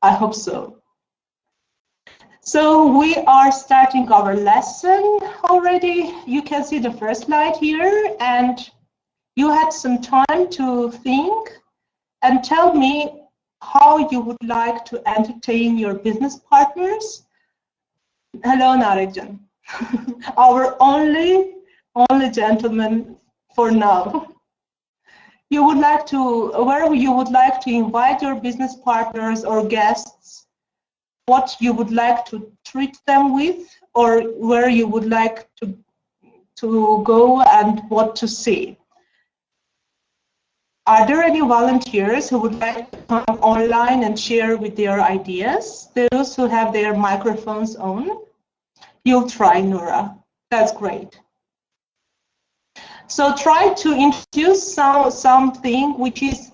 I hope so. So we are starting our lesson already. You can see the first slide here, and you had some time to think and tell me how you would like to entertain your business partners. Hello, Narijan. Our only gentleman for now. You would like to, where you would like to invite your business partners or guests, what you would like to treat them with, or where you would like to go and what to see. Are there any volunteers who would like to come online and share with their ideas? Those who have their microphones on? You'll try, Nura. That's great. So try to introduce something which is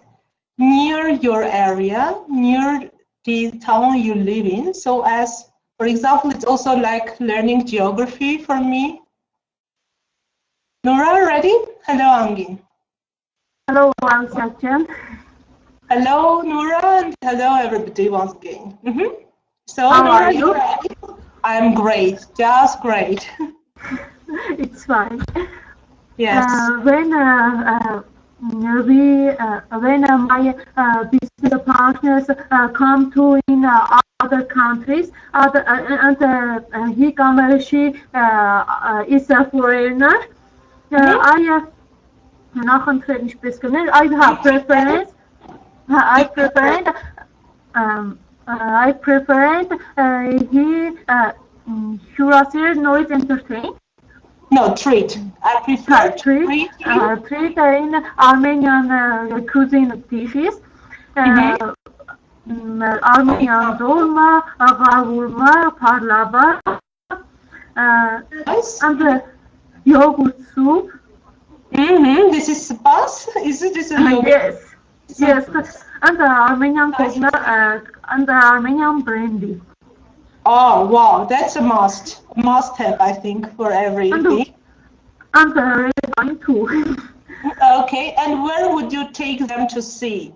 near your area, near the town you live in. So as, for example, it's also like learning geography for me. Nura, ready? Hello, Angin. Hello, once again. Hello, Nura, and hello, everybody, once again. So, how Nura, are you? I'm great, just great. It's fine. Yes. When my business partners come to in other countries, and he come, she is a foreigner. I have preference. I preferred he Shurasir noise entertain. No, treat. I prefer treat in Armenian cuisine dishes. Armenian dolma, gavurma, parlava, and yogurt soup. This is spas? Is this a yogurt? Yes, and Armenian coconut and Armenian brandy. Oh wow, that's a must have, I think, for everything. And red wine too. Okay, and where would you take them to see?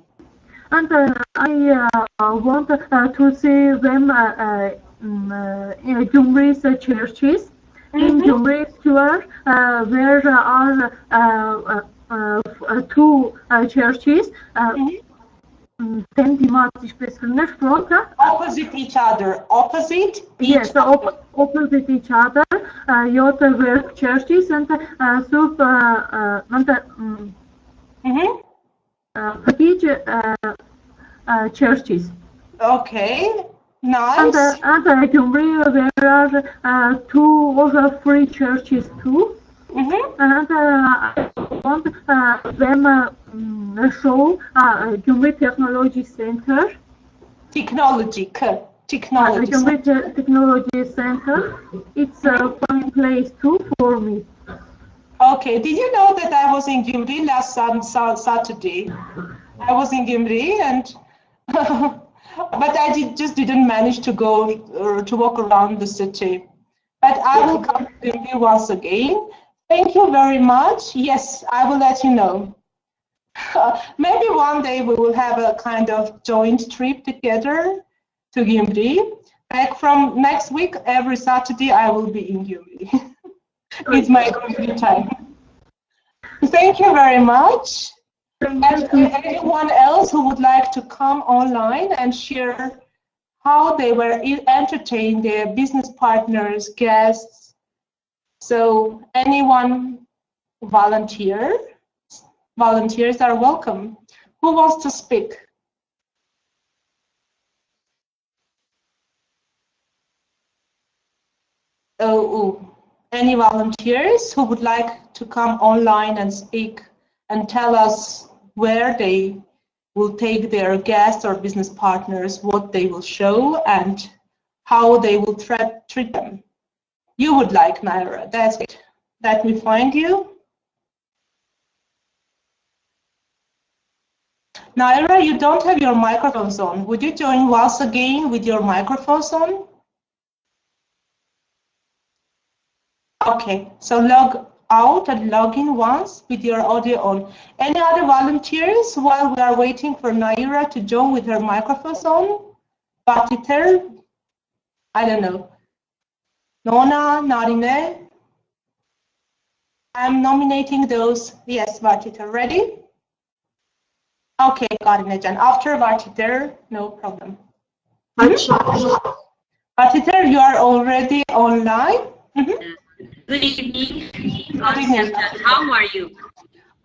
And I want to see them in Gyumri's churches. In Gyumri Square, there are two churches. Opposite each other. Yes, opposite each other. Yota work churches and churches. Okay, nice. And Gyumri, there are two or three churches too. And I want them show Gyumri Technology Center. Technology Gyumri Technology Center. It's a fun place too for me. Okay, did you know that I was in Gyumri last Saturday? I was in Gyumri, and but I just didn't manage to go to walk around the city. But I will come to Gyumri once again. Thank you very much. Yes, I will let you know. Maybe one day we will have a kind of joint trip together to Gyumri. Like from next week, every Saturday I will be in Gyumri. It's my free time. Thank you very much. And anyone else who would like to come online and share how they were entertained their business partners, guests. So anyone volunteers are welcome. Who wants to speak? Any volunteers who would like to come online and speak and tell us where they will take their guests or business partners, what they will show, and how they will treat them. You would like, Naira. That's it. Let me find you. Naira, you don't have your microphones on. Would you join once again with your microphones on? Okay, so log out and log in once with your audio on. Any other volunteers while we are waiting for Naira to join with her microphones on? Batiter, I don't know. Nona, Narine. I'm nominating those. Yes, Batiter. Ready? Okay, Karinejan. After Batiter, no problem. Batiter, you are already online. Good evening. How are you?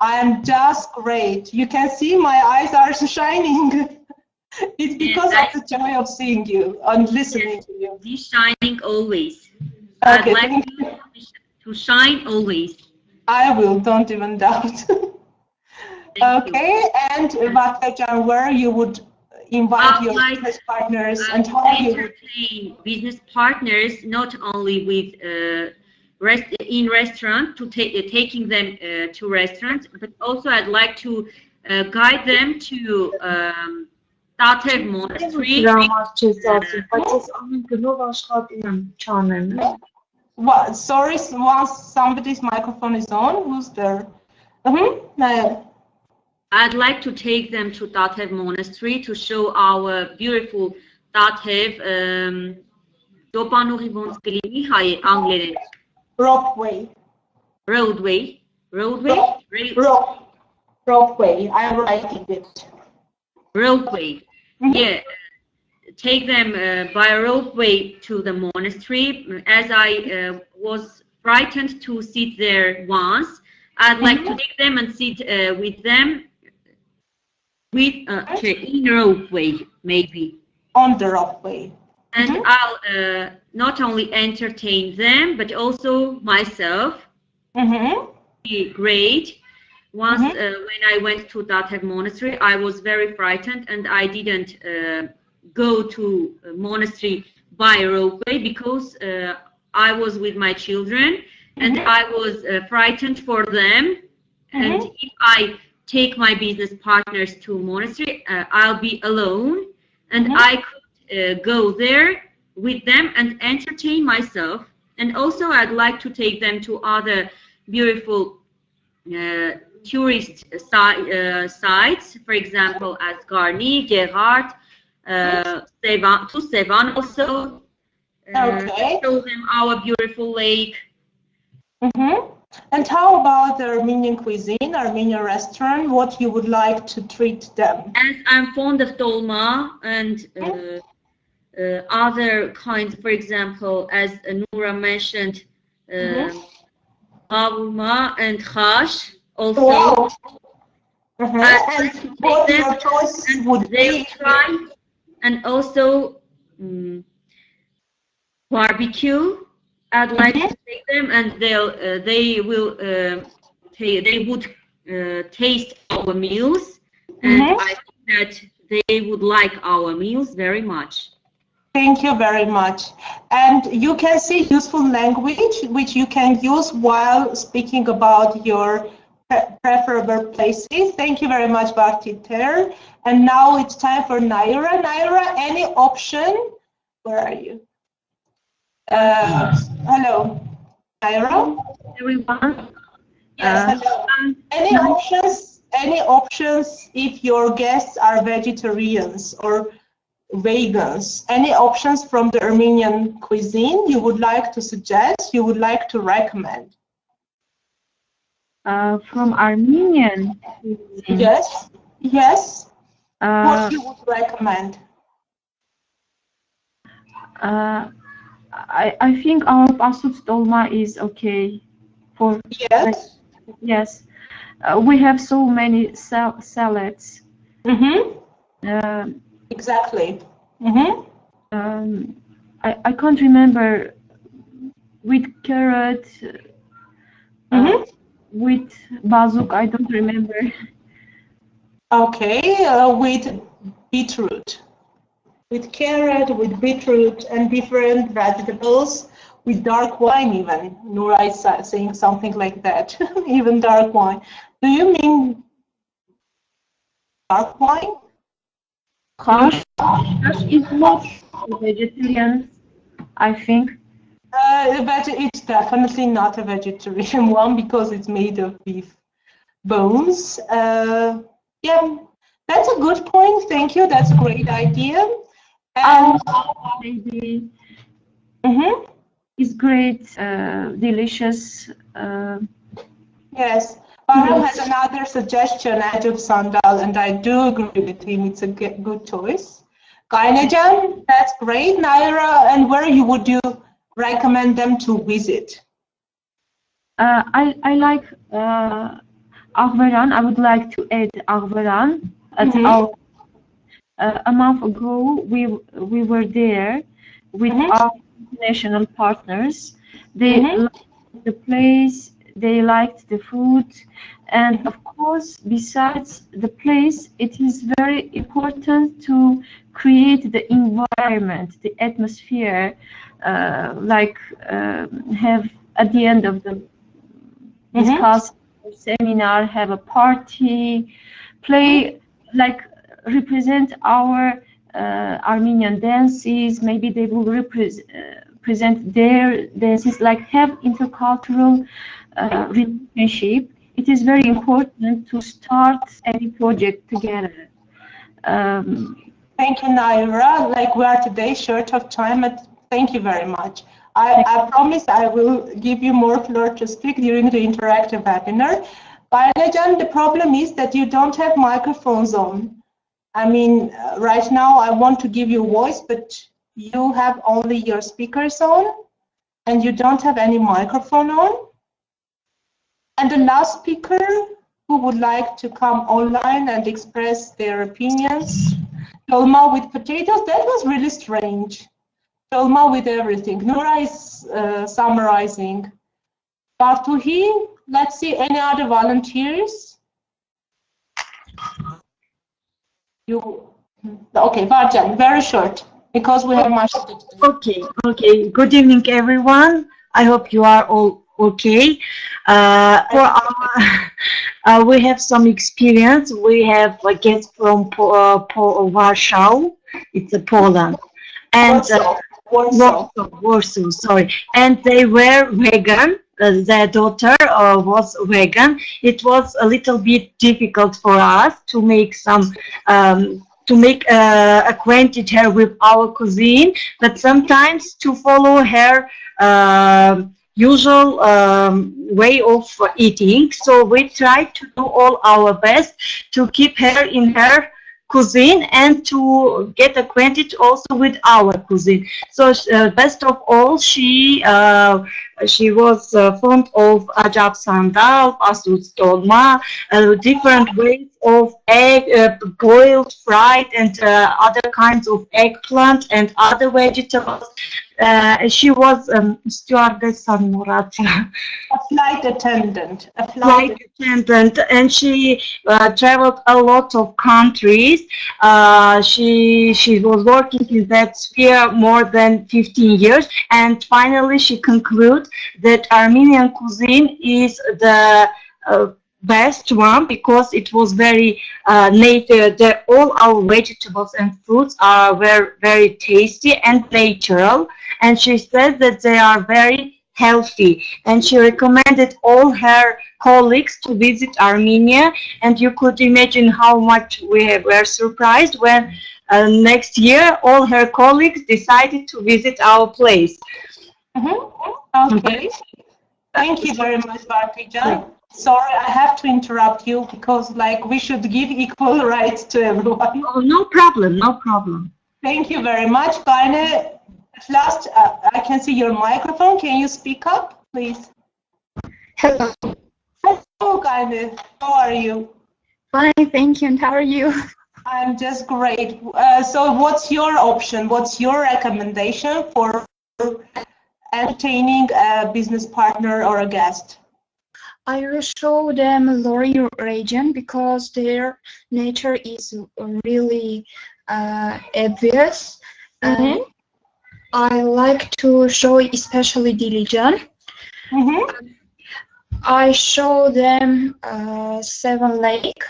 I am just great. You can see my eyes are shining. It's because of the joy of seeing you and listening to you. Be shining always. Okay, I'd like to shine always. I will, don't even doubt. Okay, and Vaktajan, where you would invite your business partners and how you would entertain business partners not only with in restaurant to taking them to restaurants, but also I'd like to guide them to Tatev Monastery. What? Sorry, once somebody's microphone is on, who's there? I'd like to take them to Tatev Monastery to show our beautiful Tatev Ropeway. Roadway. Ropeway. I am writing it. Roadway. Yeah. Take them by a ropeway to the monastery. As I was frightened to sit there once, I'd like to take them and sit with them with in ropeway, maybe. On the ropeway. And I'll not only entertain them, but also myself. Be great. Once when I went to Tatev Monastery, I was very frightened and I didn't go to a monastery by ropeway because I was with my children and I was frightened for them. And if I take my business partners to a monastery, I'll be alone and I could go there with them and entertain myself. And also I'd like to take them to other beautiful tourist sites, for example, as Garni, Gerard, Sevan also. Show them our beautiful lake. And how about the Armenian cuisine, Armenian restaurant? What you would like to treat them? As I'm fond of dolma and other kinds, for example, as Noura mentioned, Avuma and Khash also. Wow. And what your choice would be? And also barbecue. I'd like to take them, and they would taste our meals, and I think that they would like our meals very much. Thank you very much. And you can see useful language which you can use while speaking about your preferable places. Thank you very much, Batiter. And now it's time for Naira. Naira, any option? Where are you? Hello, Naira. Everyone. Yes, hello. Any options? Any options if your guests are vegetarians or vegans? Any options from the Armenian cuisine you would like to suggest? You would like to recommend? From Armenian cuisine. Yes. Yes. What you would recommend? I think our pasut dolma is okay for. Yes. Yes. We have so many salads. Exactly. I can't remember with carrot, with bazuk. I don't remember. Okay, with beetroot. With carrot, with beetroot, and different vegetables, with dark wine even. Noura is saying something like that, even dark wine. Do you mean dark wine? Khash is not vegetarian, I think. It's definitely not a vegetarian one because it's made of beef bones. Yeah, that's a good point. Thank you. That's a great idea. And maybe mm-hmm. it's great, delicious. Yes, Bahram has another suggestion, Ajub Sandal, and I do agree with him. It's a good choice. Kainejan, that's great. Naira, and where would you recommend them to visit? I like Ahvaran. I would like to add Ahvaran. Our, a month ago, we were there with our international partners. They liked the place, they liked the food, and of course, besides the place, it is very important to create the environment, the atmosphere, have at the end of the discuss seminar, have a party, play, represent our Armenian dances. Maybe they will present their dances, have intercultural relationship. It is very important to start any project together. Thank you, Naira. We are today short of time, but thank you very much. I promise I will give you more floor to speak during the interactive webinar. Kainejan, the problem is that you don't have microphones on. I mean, right now I want to give you voice, but you have only your speakers on, and you don't have any microphone on. And the last speaker who would like to come online and express their opinions, dolma with potatoes, that was really strange. Dolma with everything. Nura is summarizing. Bartuhi, let's see, any other volunteers? Okay, Varjan, very short, because we have much to do. Okay. Good evening, everyone. I hope you are all okay. We have some experience. We have a guest from Warsaw. It's Poland. And Warsaw, sorry. And they were vegan. Their daughter was vegan. It was a little bit difficult for us to make some acquainted her with our cuisine, but sometimes to follow her usual way of eating. So we tried to do all our best to keep her in her cuisine and to get acquainted also with our cuisine. So best of all, she was fond of ajab sandal, pasus dolma, different ways of egg, boiled, fried, and other kinds of eggplant and other vegetables. She was stewardess on Murat. A flight attendant. And she traveled a lot of countries. She was working in that sphere more than 15 years, and finally she concluded that Armenian cuisine is the best one because it was very native. All our vegetables and fruits are very tasty and natural, and she said that they are very healthy, and she recommended all her colleagues to visit Armenia. And you could imagine how much we were surprised when next year all her colleagues decided to visit our place. Okay, thank you very much, Bartijan. Sorry, I have to interrupt you because we should give equal rights to everyone. Oh, no problem. Thank you very much, Kaine. At last, I can see your microphone. Can you speak up, please? Hello. Hello, Kaine. How are you? Fine, thank you. And how are you? I'm just great. So what's your option? What's your recommendation for entertaining a business partner or a guest? I will show them Lori region because their nature is really obvious. I like to show especially Dilijan. I show them Seven Lake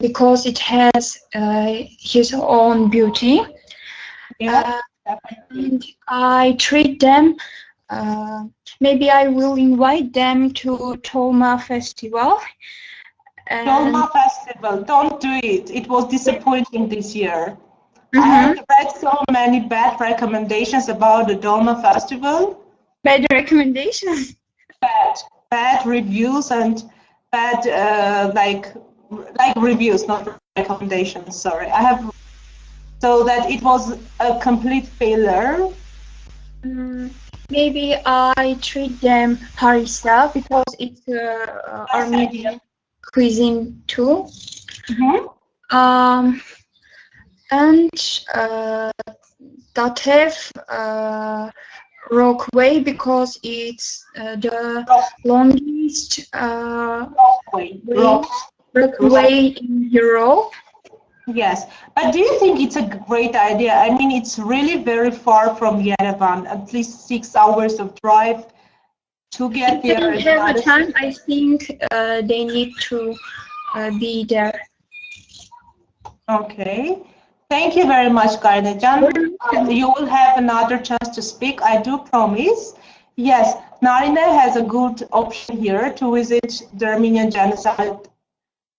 because it has his own beauty. And I treat them. Maybe I will invite them to Tolma Festival. Tolma Festival, don't do it. It was disappointing this year. I have read so many bad recommendations about the Dolma Festival. Bad recommendations. Bad reviews and bad like reviews, not recommendations. Sorry, I have so that it was a complete failure. Maybe I treat them harissa because it's Armenian cuisine too. And Datev Rockway because it's the longest rockway in Europe. Yes, but do you think it's a great idea? I mean, it's really very far from Yerevan, at least 6 hours of drive to get If there. they have a time, I think they need to be there. Okay. Thank you very much, Garnejan. You will have another chance to speak, I do promise. Yes, Narine has a good option here to visit the Armenian Genocide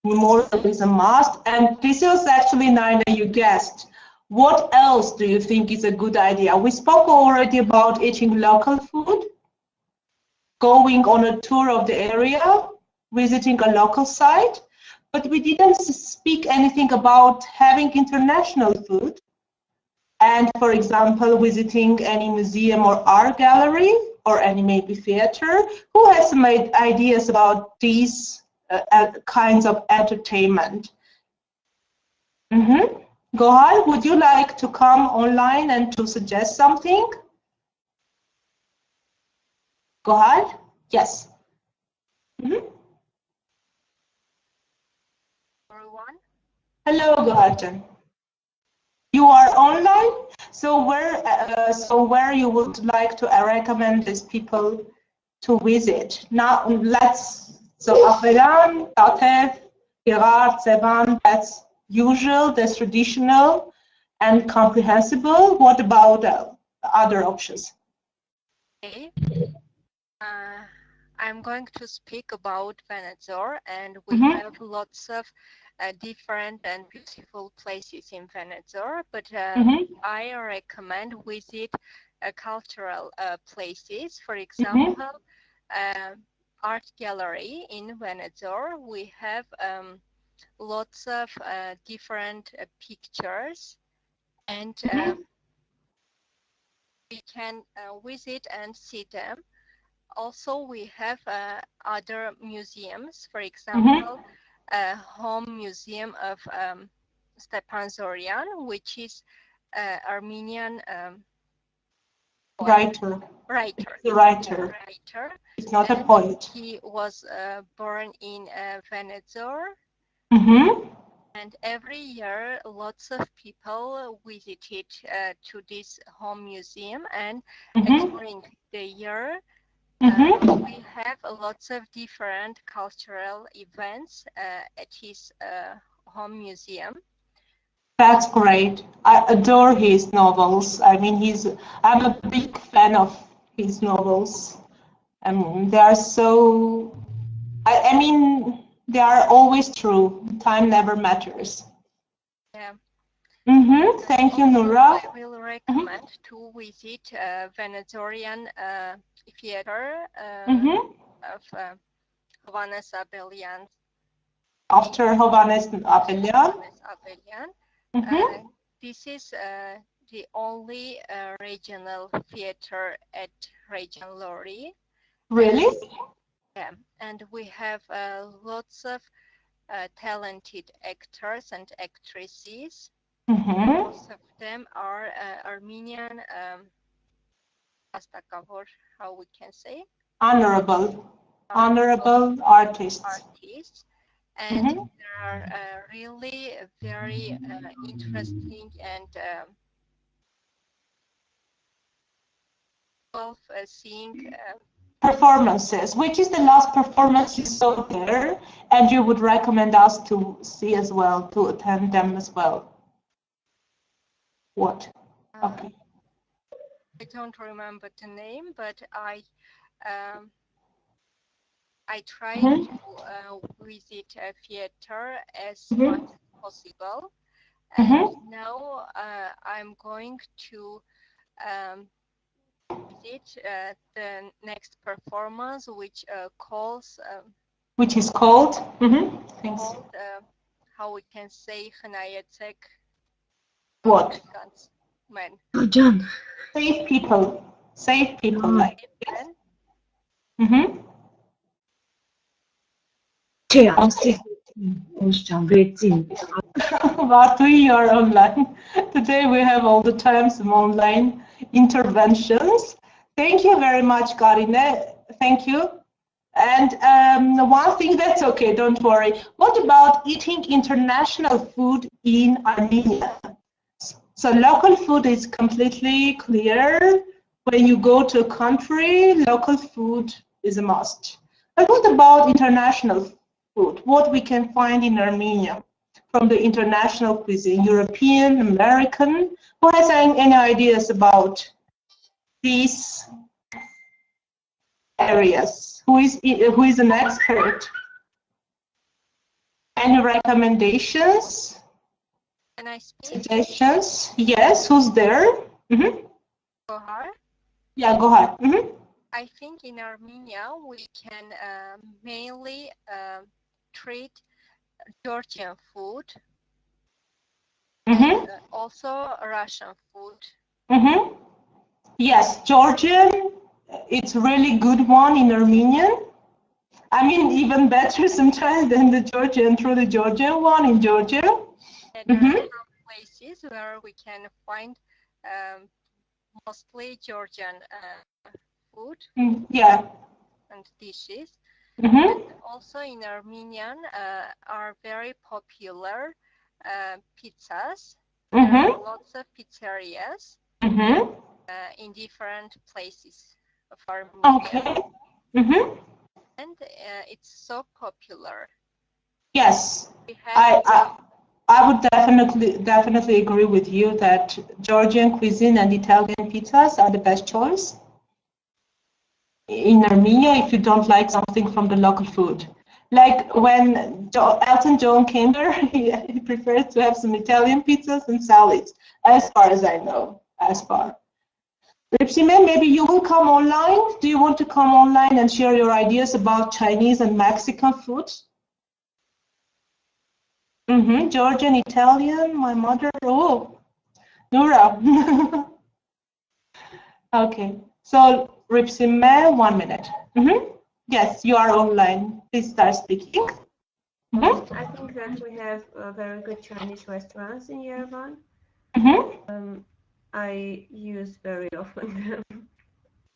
Memorial is a must. And this is actually, Narine, you guessed. What else do you think is a good idea? We spoke already about eating local food, going on a tour of the area, visiting a local site. But we didn't speak anything about having international food and, for example, visiting any museum or art gallery or any maybe theater. Who has some ideas about these kinds of entertainment? Gohal, would you like to come online and to suggest something? Gohal? Yes. Everyone. Hello, Goharjan. You are online, so where you would like to recommend these people to visit? Now Aferan, Datev, Gerar, Zevan, that's usual, that's traditional and comprehensible. What about other options? Okay. I'm going to speak about Vanadzor, and we have lots of different and beautiful places in Vanadzor, but I recommend visit cultural places. For example, art gallery in Vanadzor. We have lots of different pictures, and we can visit and see them. Also, we have other museums, for example, Home Museum of Stepan Zoryan, which is Armenian writer. It's not a poet. He was born in Vanadzor. And every year, lots of people visited to this home museum, and during the year, we have lots of different cultural events at his home museum. That's great. I adore his novels. I mean, I'm a big fan of his novels. They are so, I mean, they are always true. Time never matters. Yeah. Thank you, Nura. I will recommend to visit Vanadzorian theater of Hovhannes Abelian. After Hovhannes Abelian. This is the only regional theater at Region Lori. Really? Yeah, and we have lots of talented actors and actresses. Most of them are Armenian, how we can say? Honorable artists. And there are really very interesting and seeing performances. Which is the last performance you saw there and you would recommend us to see as well, to attend them as well? What? Okay. I don't remember the name, but I try to visit a theater as much as possible. And now I'm going to visit the next performance, which calls. Which is called. Thanks. Called, how we can say Hnayetek. What? Man. John. Save people. Save people. Like. Bartu, you are online. Today we have all the terms of online interventions. Thank you very much, Karine. Thank you. And one thing, that's okay, don't worry. What about eating international food in Armenia? So local food is completely clear. When you go to a country, local food is a must. But what about international food? What we can find in Armenia from the international cuisine, European, American? Who has any ideas about these areas? Who is an expert? Any recommendations? Can I speak? Suggestions? Yes, who's there? Gohar? Yeah, go ahead. I think in Armenia we can mainly treat Georgian food and also Russian food. Yes, Georgian, it's really good one in Armenian. I mean, even better sometimes than the Georgian, through the Georgian one in Georgia. There are some places where we can find mostly Georgian food and dishes. And also in Armenian are very popular pizzas. There are lots of pizzerias in different places of Armenia. Okay. And it's so popular. Yes, I would definitely agree with you that Georgian cuisine and Italian pizzas are the best choice in Armenia if you don't like something from the local food. Like when Elton John came there, he prefers to have some Italian pizzas and salads, as far as I know. Ripsime, maybe you will come online. Do you want to come online and share your ideas about Chinese and Mexican food? Georgian, Italian, my mother. Oh, Nura. Okay, so Ripsime, 1 minute. Yes, you are online. Please start speaking. I think that we have very good Chinese restaurants in Yerevan. I use very often.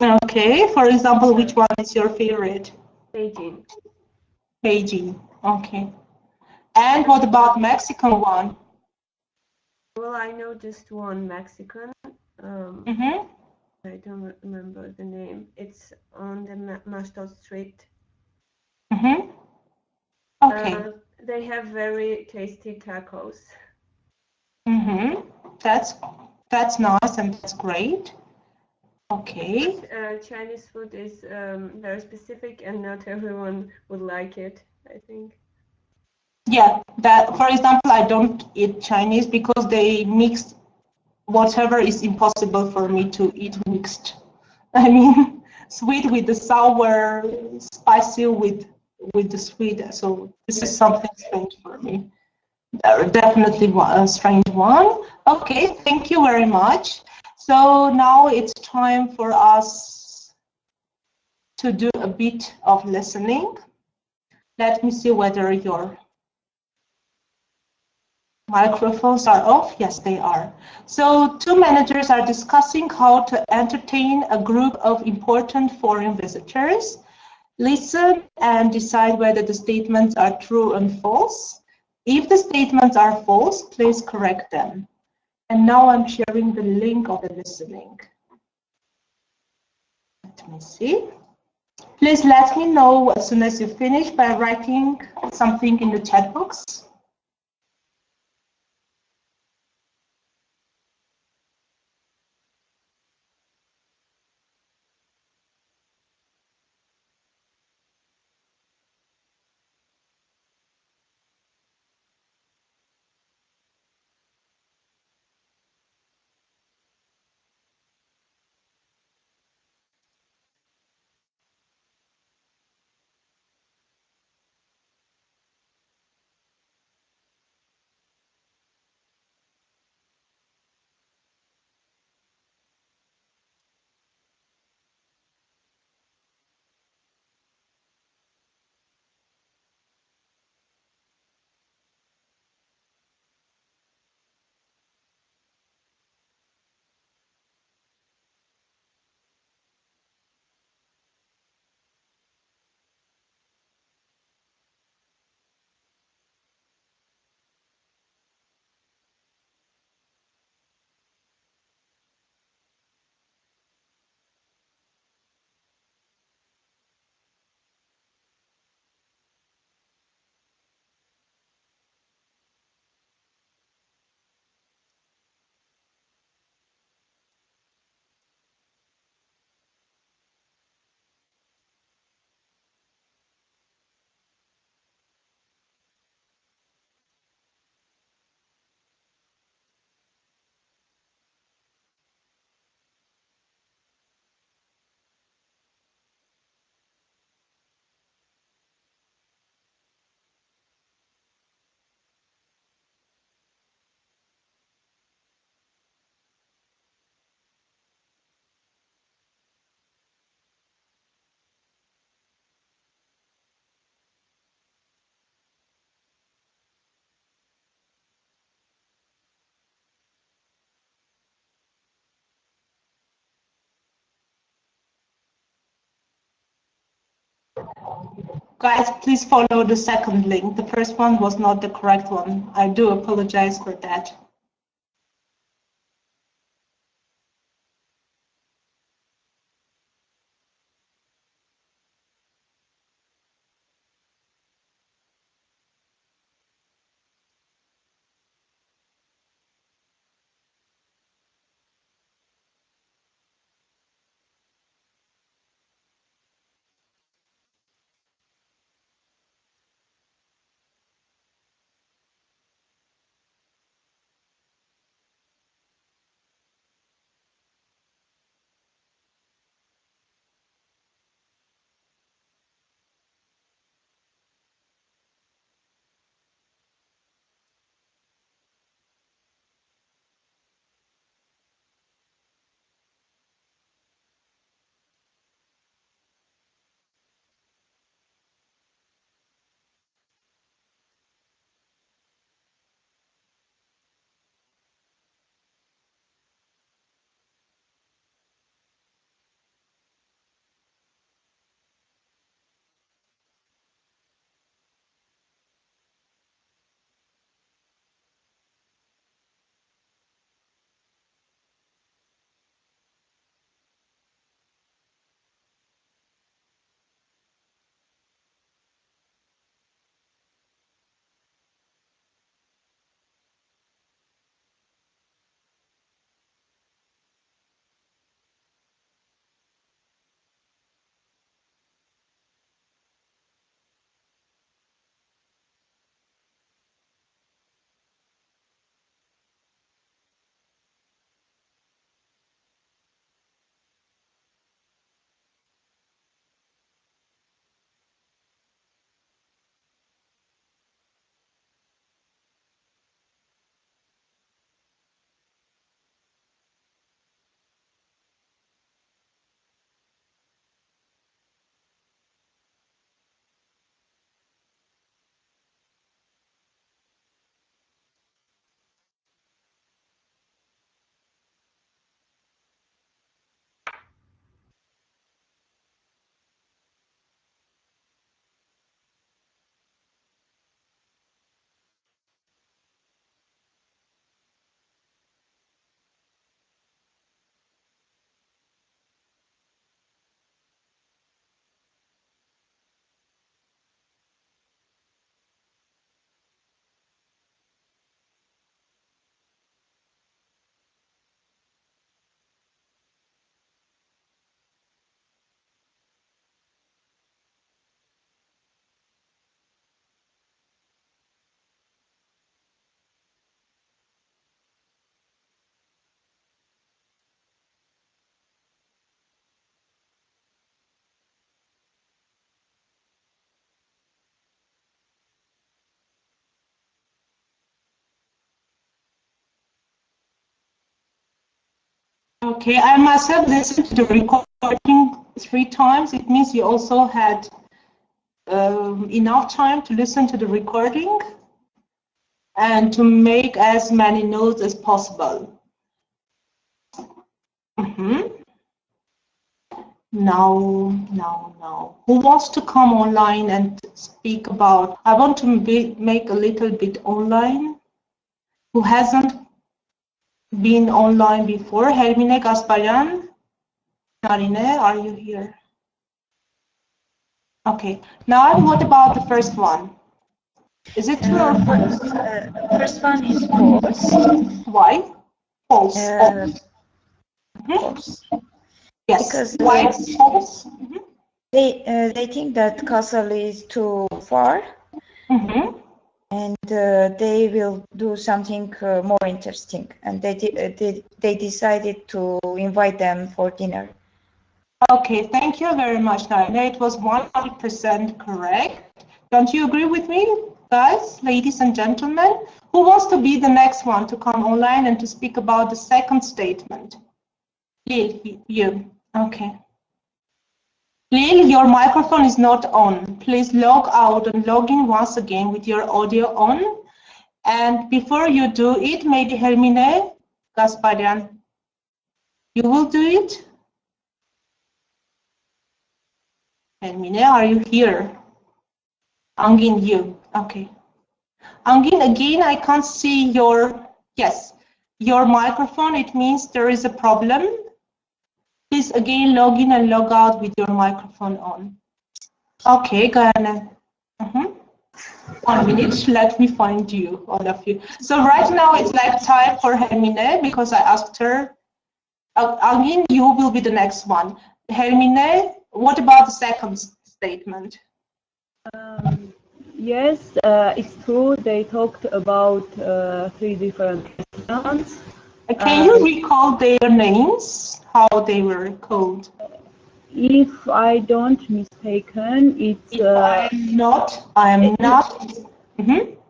Okay, for example, which one is your favorite? Beijing. Beijing, okay. And what about Mexican one? Well, I know just one Mexican. I don't remember the name. It's on the Mashto Street. Okay. They have very tasty tacos. That's nice and that's great. Okay. But, Chinese food is very specific and not everyone would like it, I think. Yeah, that, for example, I don't eat Chinese because they mix whatever is impossible for me to eat mixed. I mean, sweet with the sour, spicy with the sweet. So this is something strange for me. Definitely a strange one. Okay, thank you very much. So now it's time for us to do a bit of listening. Let me see whether your microphones are off. Yes, they are. So two managers are discussing how to entertain a group of important foreign visitors. Listen and decide whether the statements are true and false. If the statements are false, please correct them. And now I'm sharing the link of the listening. Let me see. Please let me know as soon as you finish by writing something in the chat box. Guys, please follow the second link. The first one was not the correct one. I do apologize for that. Okay, I myself listened to the recording 3 times. It means you also had enough time to listen to the recording and to make as many notes as possible. Now, who wants to come online and speak about? I want to make a little bit online. Who hasn't been online before? Hermine Gasparian? Narine, are you here? Okay. Now, what about the first one? Is it true or false? First one is false. Why? False. False. Yes. Because why it's false? They think that Kassel is too far, and they will do something more interesting. And they decided to invite them for dinner. Okay, thank you very much, Narine. It was 100% correct. Don't you agree with me, guys, ladies and gentlemen? Who wants to be the next one to come online and to speak about the second statement? Lil, you. Okay. Lil, your microphone is not on. Please log out and log in once again with your audio on. And before you do it, maybe Hermine Gasparian, you will do it? Hermine, are you here? Angin, you. Okay. Angin, again, I can't see your, yes, your microphone. It means there is a problem. Please again log in and log out with your microphone on. Okay, Gayane. 1 minute, let me find you, all of you. So right now it's like time for Hermine because I asked her. Angin, you will be the next one. Hermine, what about the second statement? Yes, it's true. They talked about 3 different restaurants. Can you recall their names, how they were called? If I don't mistaken, it's. I am not.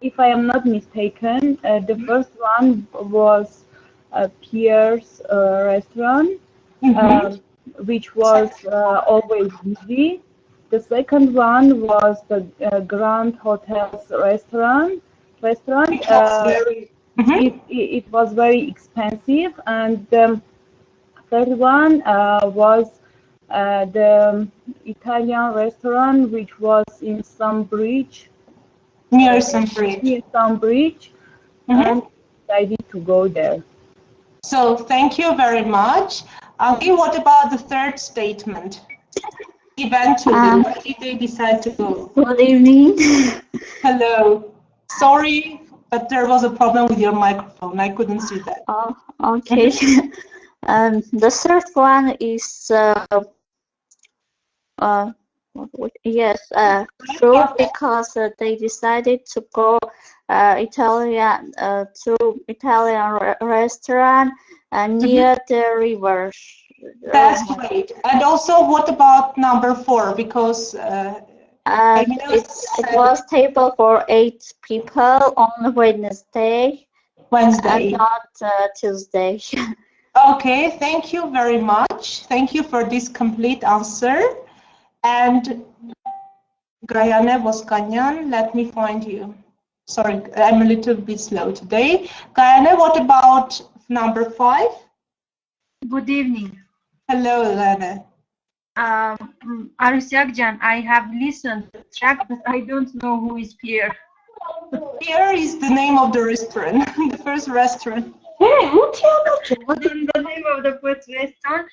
If I am not mistaken, the first one was Pierre's restaurant, which was always busy. The second one was the Grand Hotel's restaurant. It was very expensive, and the third one was the Italian restaurant, which was in some bridge. Near some bridge. And decided to go there. So thank you very much. Angin, what about the third statement? Eventually, where did they decide to go? Good evening. Hello. Sorry, but there was a problem with your microphone. I couldn't see that. Oh, okay. The third one is yes, true, because they decided to go Italian restaurant near the river. That's great. And also, what about number 4? Because it was table for 8 people on Wednesday. And not Tuesday. Okay, thank you very much. Thank you for this complete answer. And Gayane Voskanyan, let me find you. Sorry, I'm a little bit slow today. Gayane, what about number 5? Good evening. Hello, Gayane. Arusyakjan, I have listened to the track, but I don't know who is Pierre. Pierre is the name of the restaurant, the first restaurant. What is the name of the first restaurant?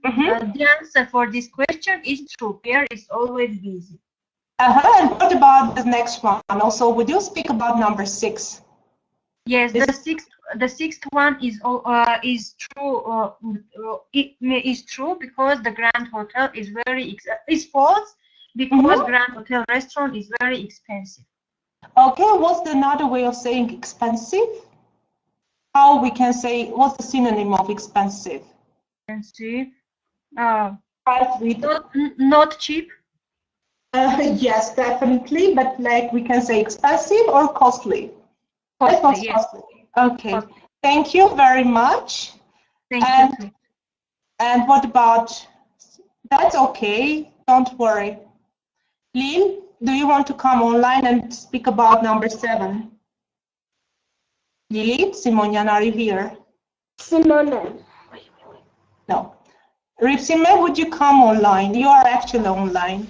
The answer for this question is true. Pierre is always busy. And what about the next one? Also, would you speak about number 6? Yes, the sixth one is true. It is true because the Grand Hotel is false because Grand Hotel restaurant is very expensive. Okay, what's another way of saying expensive? How we can say, what's the synonym of expensive? Expensive. Not cheap. Yes, definitely, but like we can say expensive or costly. Costly, yes. Costly. Okay, thank you very much. Thank you. And what about, that's okay, don't worry. Lil, do you want to come online and speak about number 7? Lili, Simonian, are you here? Simone. No. Ripsime, would you come online? You are actually online.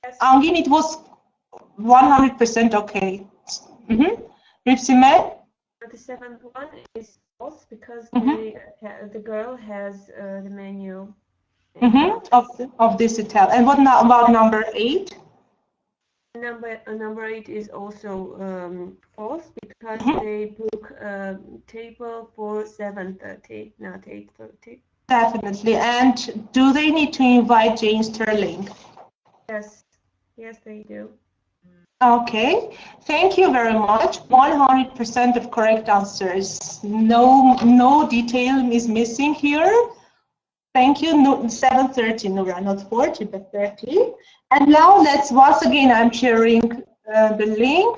Yes. Angin, it was 100% okay. Ripsime? The 7th one is false because the girl has the menu of this hotel. And what about number 8? Number 8 is also false because they book a table for 7:30, not 8:30. Definitely. And do they need to invite Jane Sterling? Yes, they do. Okay, thank you very much. 100% of correct answers. No detail is missing here. Thank you. 7:30, Nura, not 40, but 30. And now let's once again, I'm sharing the link.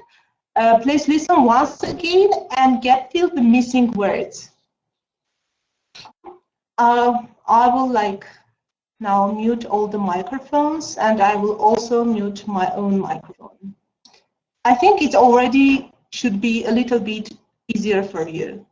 Please listen once again and get till the missing words. I will now mute all the microphones, and I will also mute my own microphone. I think it already should be a little bit easier for you.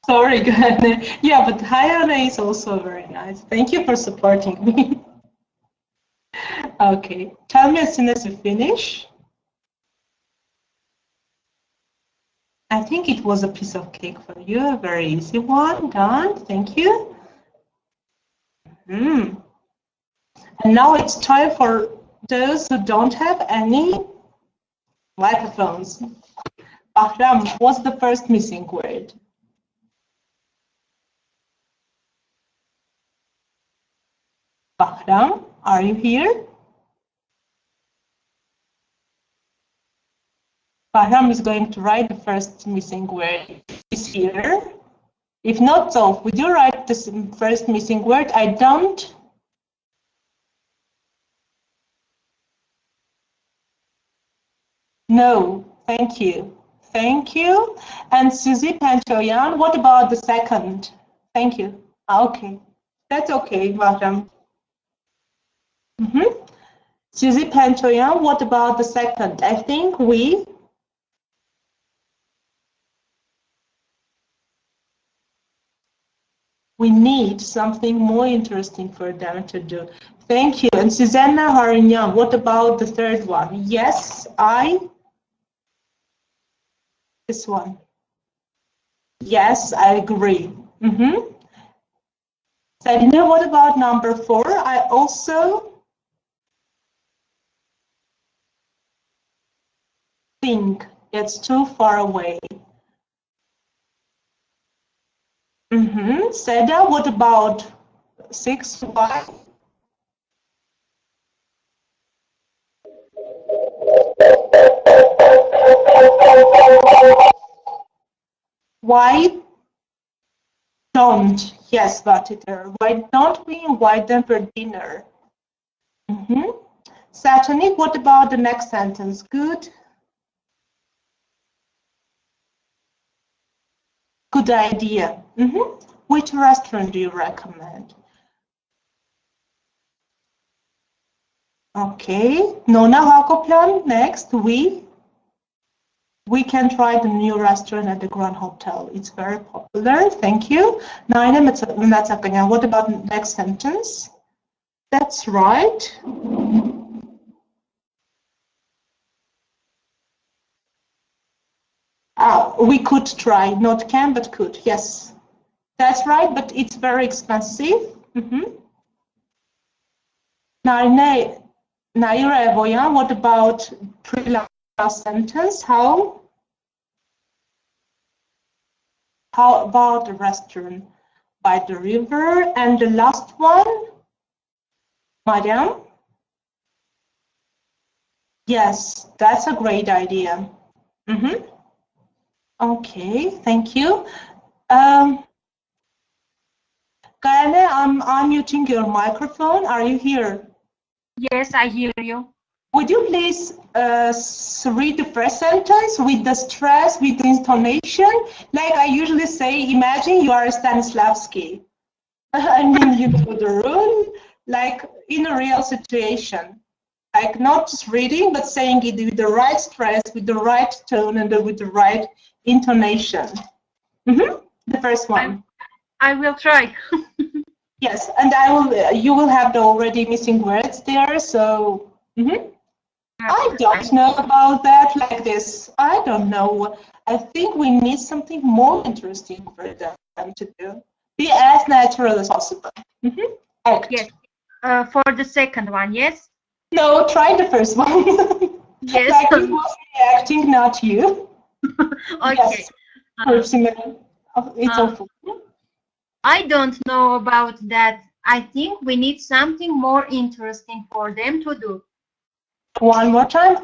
Sorry, Gane. Yeah, but Hayane is also very nice. Thank you for supporting me. Okay, tell me as soon as you finish. I think it was a piece of cake for you, a very easy one. Done. Thank you. And now it's time for those who don't have any microphones. Bahram, what's the first missing word? Bahram, are you here? Bahram is going to write the first missing word. Is here. If not, so would you write the first missing word? I don't. No, thank you. Thank you. And Suzy Panchoyan, what about the second? Thank you. Okay, that's okay, Bahram. Suzy Panchoyan, what about the second? I think we need something more interesting for them to do. Thank you. And Susanna Harinyam, what about the third one? Yes, this one. Yes, I agree. Sadina, what about number 4? I also think it's too far away. Seda, what about 6? Why don't, yes, Vatiter, why don't we invite them for dinner? Satanik, what about the next sentence? Good. Good idea. Which restaurant do you recommend? Okay, Nona Hakoplan, next, we can try the new restaurant at the Grand Hotel. It's very popular. Thank you. Naina Matsakanya, what about the next sentence? That's right. We could try, not can, but could. Yes, that's right, but it's very expensive. Naira Evoyan, what about pre-last sentence? How about the restaurant by the river? And the last one, Madam? Yes, that's a great idea. Okay, thank you. Gayane, I'm unmuting your microphone. Are you here? Yes, I hear you. Would you please read the first sentence with the stress, with the intonation? Like I usually say, imagine you are Stanislavski. I mean, you know the rule, like in a real situation. Like not just reading, but saying it with the right stress, with the right tone, and with the right intonation. The first one. I will try. Yes, and you will have the already missing words there. So I don't know about that like this. I don't know. I think we need something more interesting for them to do. Be as natural as possible. Act. Yes. For the second one, yes? No, try the first one. Yes. Like he was reacting, not you. Okay. Yes. It's awful. I don't know about that. I think we need something more interesting for them to do. One more time.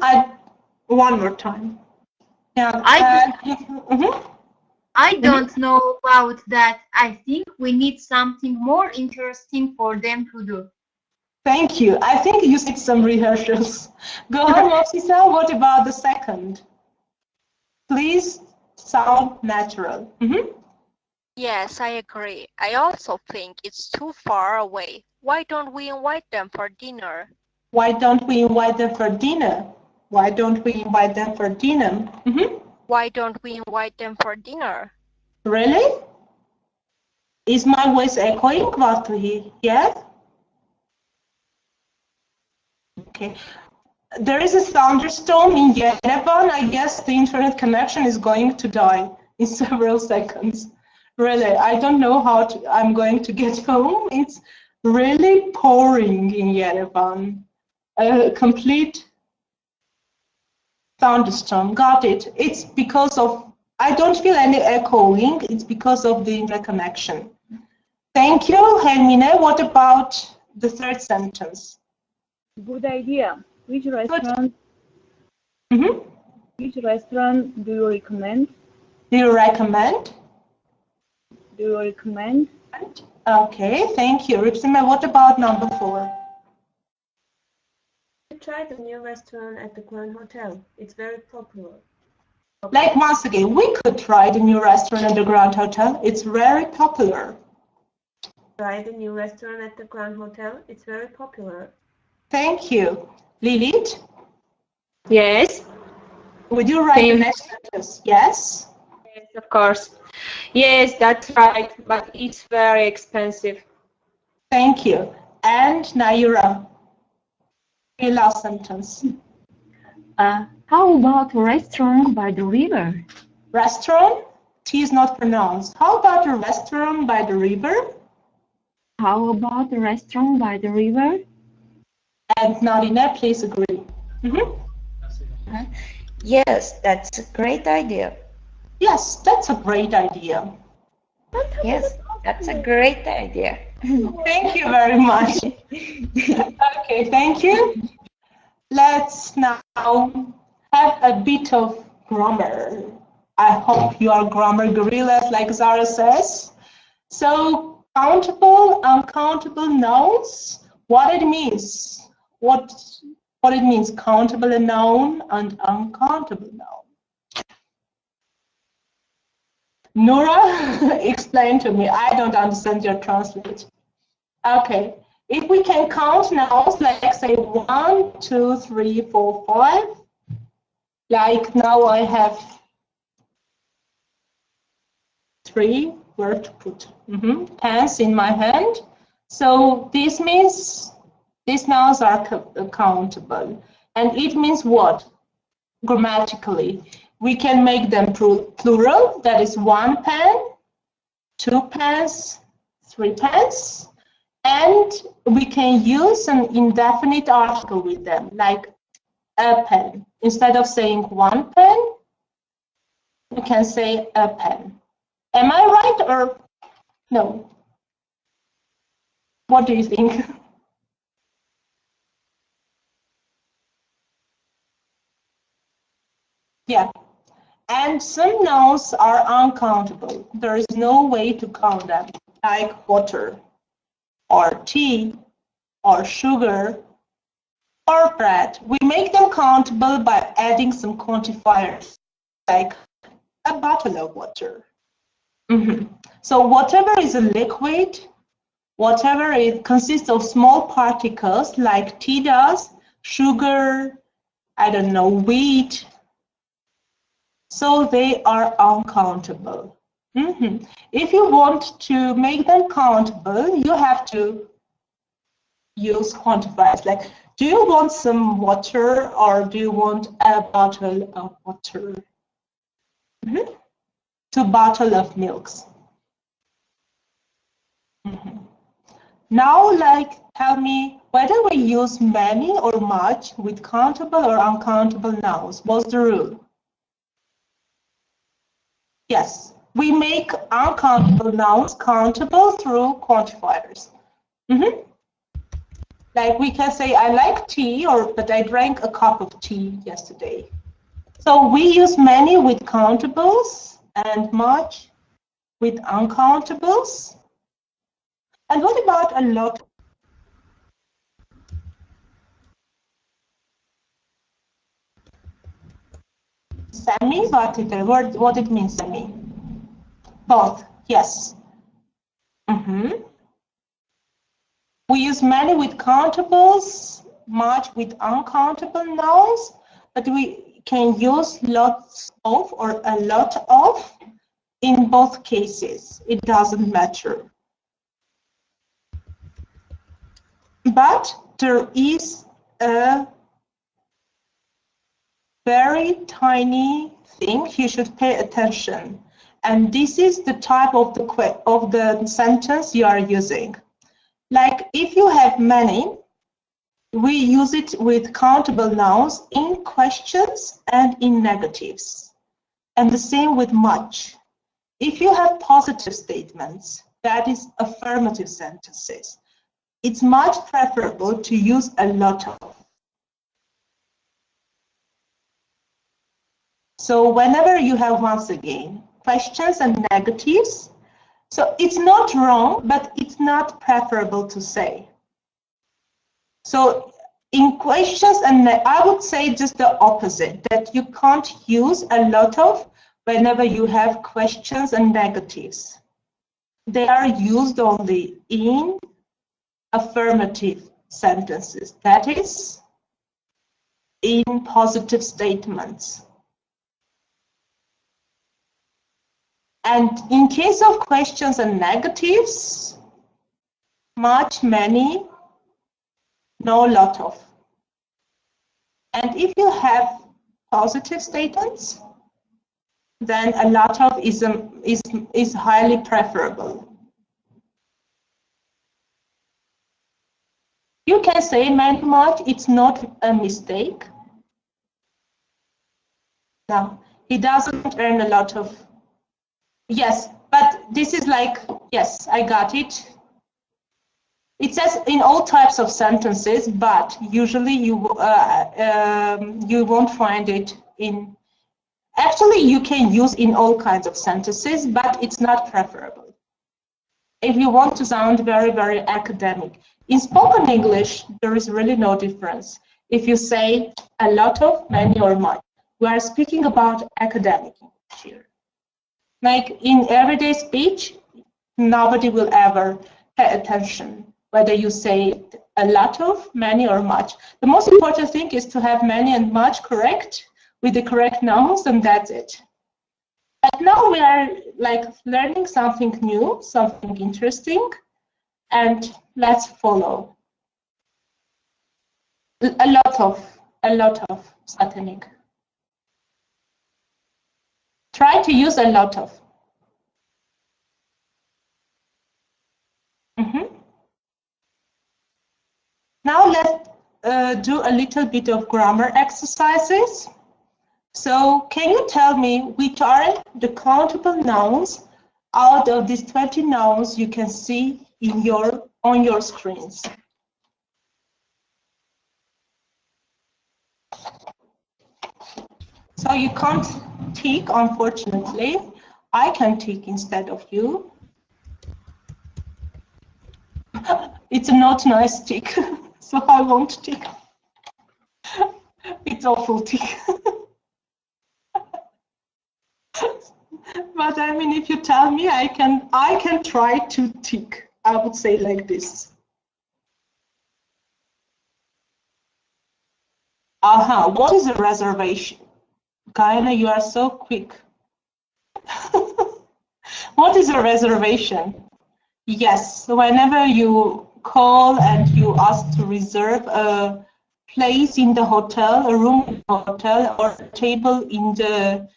One more time. Yeah. I don't know about that. I think we need something more interesting for them to do. Thank you. I think you did some rehearsals. Go on, Mopsisa. What about the second? Please sound natural. Yes, I agree. I also think it's too far away. Why don't we invite them for dinner? Why don't we invite them for dinner? Why don't we invite them for dinner? Why don't we invite them for dinner? Really? Is my voice echoing? Vatuhi? Yes? Okay. There is a thunderstorm in Yerevan. I guess the internet connection is going to die in several seconds. Really, I don't know how I'm going to get home. It's really pouring in Yerevan. A complete thunderstorm. Got it. It's because of, I don't feel any echoing. It's because of the internet connection. Thank you, Hermine. What about the third sentence? Good idea. Which restaurant? Mm-hmm. Which restaurant do you recommend? Do you recommend? Do you recommend? Okay, thank you. Ripsime, what about number 4? Try the new restaurant at the Grand Hotel. It's very popular. Like once again, we could try the new restaurant at the Grand Hotel. It's very popular. Try the new restaurant at the Grand Hotel. It's very popular. Thank you. Lilith? Yes. Would you write the next sentence? Yes? Yes, of course. Yes, that's right, but it's very expensive. Thank you. And Naira? Your last sentence. How about a restaurant by the river? Restaurant? T is not pronounced. How about a restaurant by the river? How about a restaurant by the river? And Narine, please agree. Yes, that's a great idea. Yes, that's a great idea. Yes, that's a great idea. Thank you very much. Okay, thank you. Let's now have a bit of grammar. I hope you are grammar gorillas, like Zara says. So, countable, uncountable nouns, what it means. What it means, countable noun and uncountable noun. Nora, explain to me. I don't understand your translate. Okay, if we can count nouns, like say 1, 2, 3, 4, 5. Like now I have 3, where to put pens in my hand. So this means these nouns are countable. And it means what? Grammatically. We can make them plural, that is 1 pen, 2 pens, 3 pens, and we can use an indefinite article with them, like a pen. Instead of saying 1 pen, we can say a pen. Am I right or no? What do you think? Yeah. And some nouns are uncountable. There is no way to count them, like water, or tea, or sugar, or bread. We make them countable by adding some quantifiers, like a bottle of water. So whatever is a liquid, whatever it consists of small particles, like tea does, sugar, I don't know, wheat, so they are uncountable. If you want to make them countable, you have to use quantifiers. Like, do you want some water or do you want a bottle of water? 2 bottles of milks. Now, like, tell me whether we use many or much with countable or uncountable nouns. What's the rule? Yes, we make uncountable nouns countable through quantifiers. Like we can say, I like tea, but I drank a cup of tea yesterday. So we use many with countables and much with uncountables. And what about a lot? Semi, what it means, semi? Both, yes. We use many with countables, much with uncountable nouns, but we can use lots of or a lot of in both cases. It doesn't matter. But there is a very tiny thing you should pay attention. And this is the type of the sentence you are using. Like if you have many, we use it with countable nouns in questions and in negatives. And the same with much. If you have positive statements, that is affirmative sentences, it's much preferable to use a lot of. So whenever you have, once again, questions and negatives, so it's not wrong, but it's not preferable to say. So in questions and I would say just the opposite, that you can't use a lot of whenever you have questions and negatives. They are used only in affirmative sentences, that is, in positive statements. And in case of questions and negatives, much, many, no, lot of. And if you have positive statements, then a lot of is highly preferable. You can say many, much, it's not a mistake. No, he doesn't earn a lot of. Yes, but this is like, yes, I got it. It says in all types of sentences, but usually you won't find it in. Actually, you can use in all kinds of sentences, but it's not preferable. If you want to sound very, very academic. In spoken English, there is really no difference. If you say a lot of, many, or much, we are speaking about academic English here. Like in everyday speech, nobody will ever pay attention whether you say a lot of, many, or much. The most important thing is to have many and much correct with the correct nouns, and that's it. But now we are like learning something new, something interesting, and let's follow. A lot of, Satanik. Try to use a lot of. Now let's do a little bit of grammar exercises. So can you tell me which are the countable nouns out of these 20 nouns you can see in on your screens? So you can't tick, unfortunately. I can tick instead of you. It's a not nice tick, so I won't tick. It's awful tick. But I mean, if you tell me, I can try to tick. I would say like this. What is a reservation? Gaina, you are so quick. What is a reservation? Yes, whenever you call and you ask to reserve a place in the hotel, a room in the hotel, or a table in the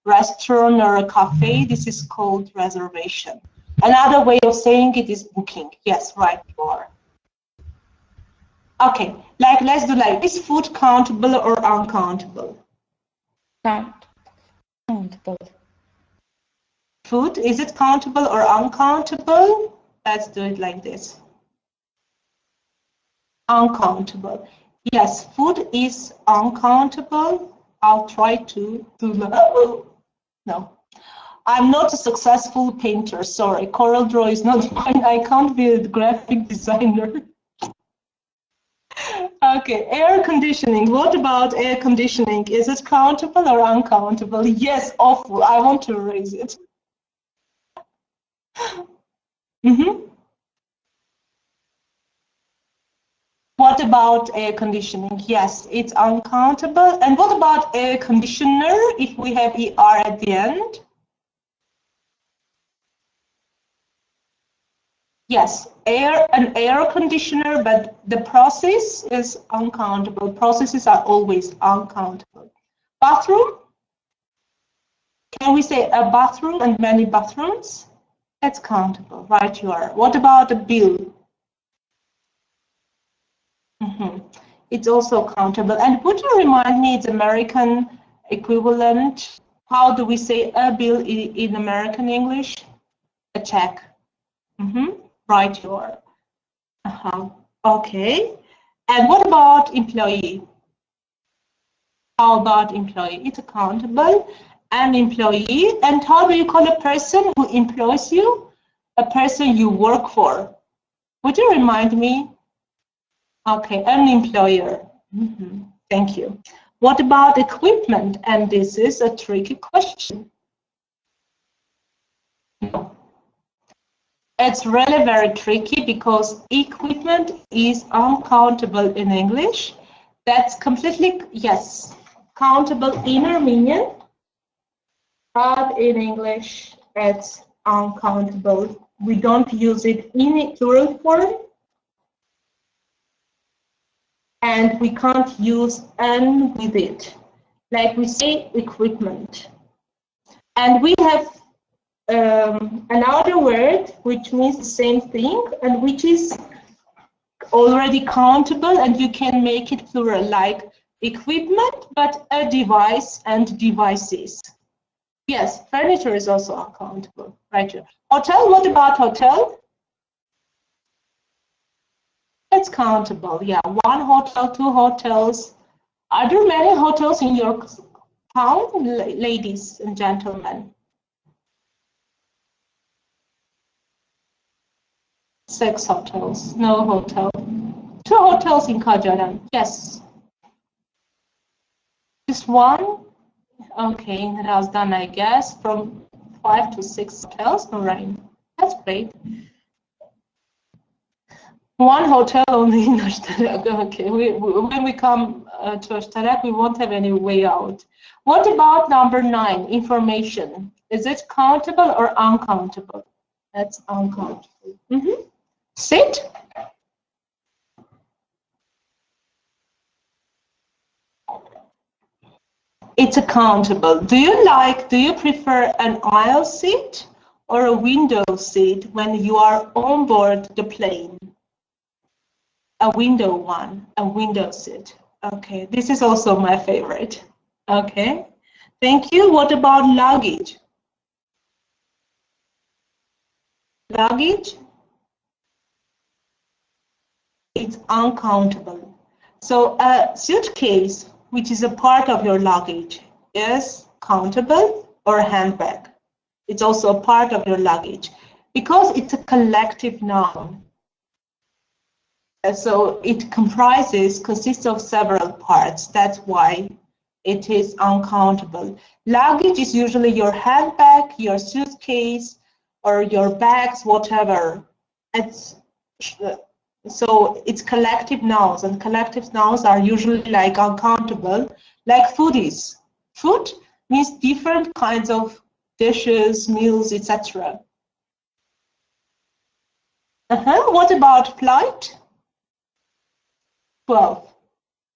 restaurant or a cafe, this is called reservation. Another way of saying it is booking. Yes, right, you are. Okay, like let's do like, is food countable or uncountable? Countable. Food, is it countable or uncountable? Let's do it like this. Uncountable. Yes, food is uncountable. I'll try to do that. No. I'm not a successful painter, sorry. CorelDRAW is not mine. I can't be a graphic designer. Okay, air conditioning. What about air conditioning? Is it countable or uncountable? Yes, awful. I want to erase it. What about air conditioning? Yes, it's uncountable. And what about air conditioner if we have ER at the end? Yes, an air conditioner, but the process is uncountable. Processes are always uncountable. Bathroom? Can we say a bathroom and many bathrooms? That's countable, right? You are. What about a bill? It's also countable. And would you remind me its American equivalent? How do we say a bill in American English? A check. Right, you are. Okay. And what about employee? How about employee? It's accountable. An employee. And how do you call a person who employs you? A person you work for. Would you remind me? Okay, an employer. Thank you. What about equipment? And this is a tricky question. It's really very tricky because equipment is uncountable in English. That's completely, yes, countable in Armenian, but in English it's uncountable. We don't use it in a plural form. And we can't use "an" with it. Like we say equipment. And we have another word which means the same thing and which is already countable, and you can make it plural, like equipment, but a device and devices. Yes, furniture is also uncountable. Right here. Hotel, what about hotel? It's countable, yeah. 1 hotel, 2 hotels. Are there many hotels in your town, ladies and gentlemen? 6 hotels, no hotel. 2 hotels in Kajaran, yes. Just 1? Okay, in Razdan, I guess, from 5 to 6 hotels, no rain. That's great. 1 hotel only in Ashtarak. Okay, when we come to Ashtarak, we won't have any way out. What about number 9, information? Is it countable or uncountable? That's uncountable. Sit. It's accountable. Do you prefer an aisle seat or a window seat when you are on board the plane? A window one, a window seat. Okay, this is also my favorite. Okay, thank you. What about luggage? Luggage? It's uncountable. So a suitcase, which is a part of your luggage, is countable, or a handbag. It's also a part of your luggage because it's a collective noun. So it consists of several parts. That's why it is uncountable. Luggage is usually your handbag, your suitcase, or your bags, whatever. So it's collective nouns, and collective nouns are usually like uncountable, like foodies. Food means different kinds of dishes, meals, etc. What about flight? 12.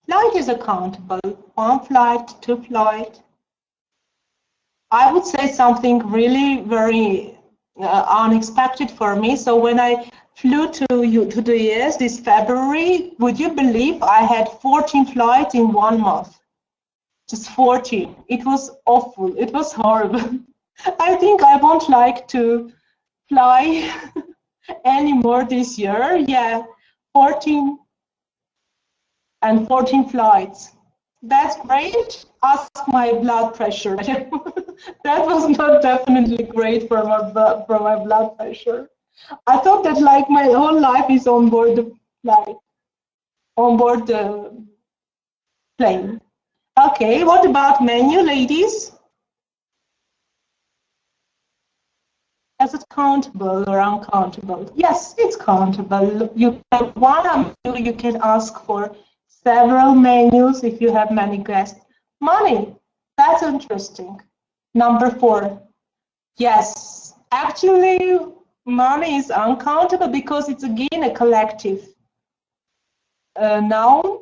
Flight is accountable. 1 flight, 2 flight. I would say something really very unexpected for me. So when I flew to the US this February, would you believe I had 14 flights in 1 month? Just 14. It was awful. It was horrible. I think I won't like to fly anymore this year. Yeah, 14 flights. That's great. Ask my blood pressure. That was not definitely great for my blood pressure. I thought that like my whole life is on board the flight, on board the plane. Okay, what about menu, ladies? Is it countable or uncountable? Yes, it's countable. You can ask for several menus if you have many guests. Money, that's interesting. Number 4. Yes, actually, Money is uncountable because it's again a collective noun,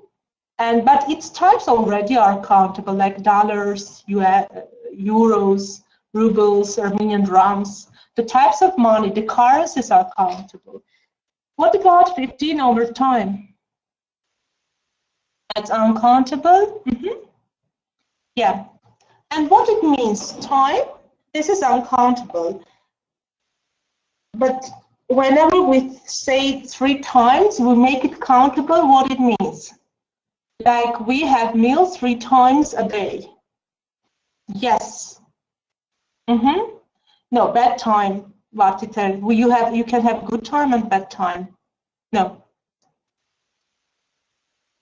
but its types already are countable, like dollars, euros, rubles, Armenian drams. The types of money, the currencies are countable. What about 15 over time? That's uncountable. Yeah. And what it means, time, this is uncountable. But whenever we say 3 times, we make it countable what it means. Like we have meals 3 times a day. Yes. No, bad time. What it says. You can have good time and bad time. No.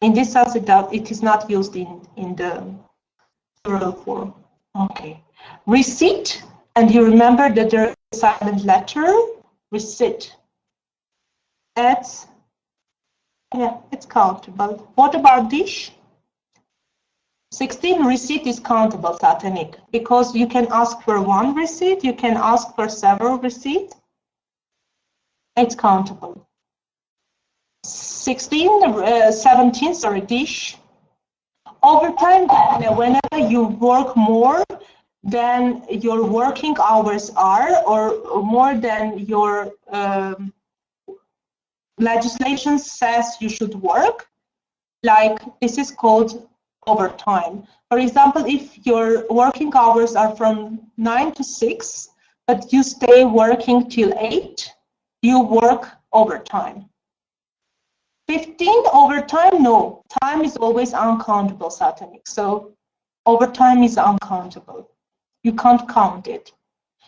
In this sense, it is not used in the plural form. Okay. Receipt, and you remember that there is a silent letter. Receipt. It's countable. What about dish? 16, receipt is countable, Satanik, because you can ask for 1 receipt, you can ask for several receipts. It's countable. 17, sorry, dish. Overtime, whenever you work more than your working hours are, or more than your legislation says you should work, like this is called overtime. For example, if your working hours are from 9 to 6, but you stay working till 8, you work overtime. 15 overtime, no. Time is always uncountable, Satanik. So overtime is uncountable. You can't count it.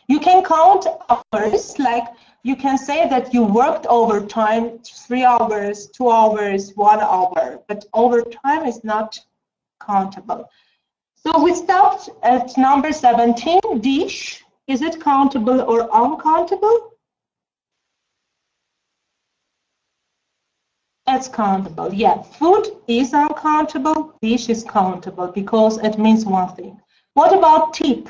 You can count hours, like you can say that you worked overtime 3 hours, 2 hours, 1 hour, but overtime is not countable. So we stopped at number 17, dish. Is it countable or uncountable? It's countable, yeah. Food is uncountable, dish is countable because it means one thing. What about tip?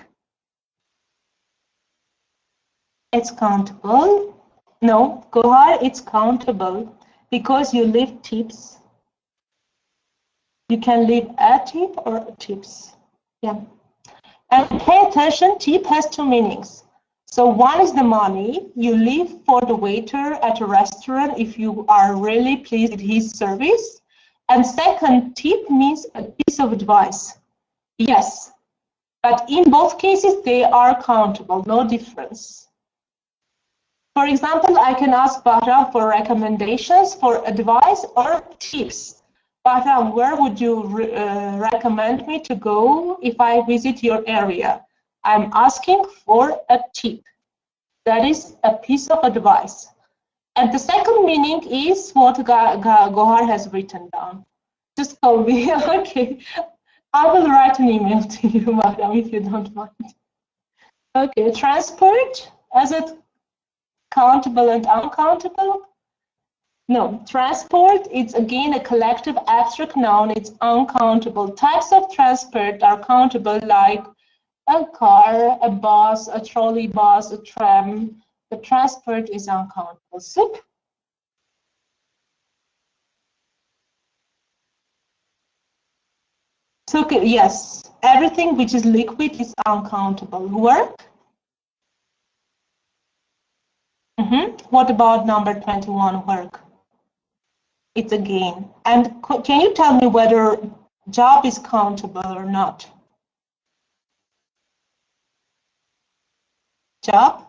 It's countable. No, Gohar, it's countable because you leave tips. You can leave a tip or tips. Yeah. And pay attention, tip has 2 meanings. So one is the money you leave for the waiter at a restaurant if you are really pleased with his service. And second, tip means a piece of advice. Yes, but in both cases, they are countable, no difference. For example, I can ask Bahram for recommendations, for advice or tips. Bahram, where would you recommend me to go if I visit your area? I'm asking for a tip. That is a piece of advice. And the second meaning is what Gohar has written down. Just call me. Okay. I will write an email to you, madam, if you don't mind. Okay. Transport, is it countable and uncountable? No. Transport, it's again a collective abstract noun. It's uncountable. Types of transport are countable, like a car, a bus, a trolley bus, a tram. The transport is uncountable. Soup. So, yes, everything which is liquid is uncountable. Work. What about number 21, work? It's again. And can you tell me whether job is countable or not? Job?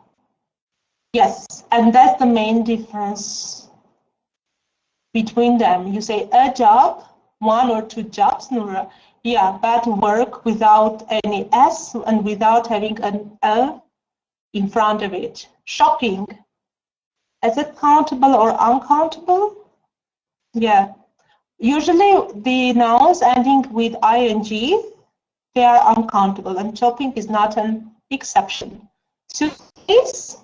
Yes, and that's the main difference between them. You say a job, 1 or 2 jobs, Noura. Yeah, but work without any S and without having an A in front of it. Shopping. Is it countable or uncountable? Yeah. Usually the nouns ending with ing, they are uncountable, and shopping is not an exception. Suitcase,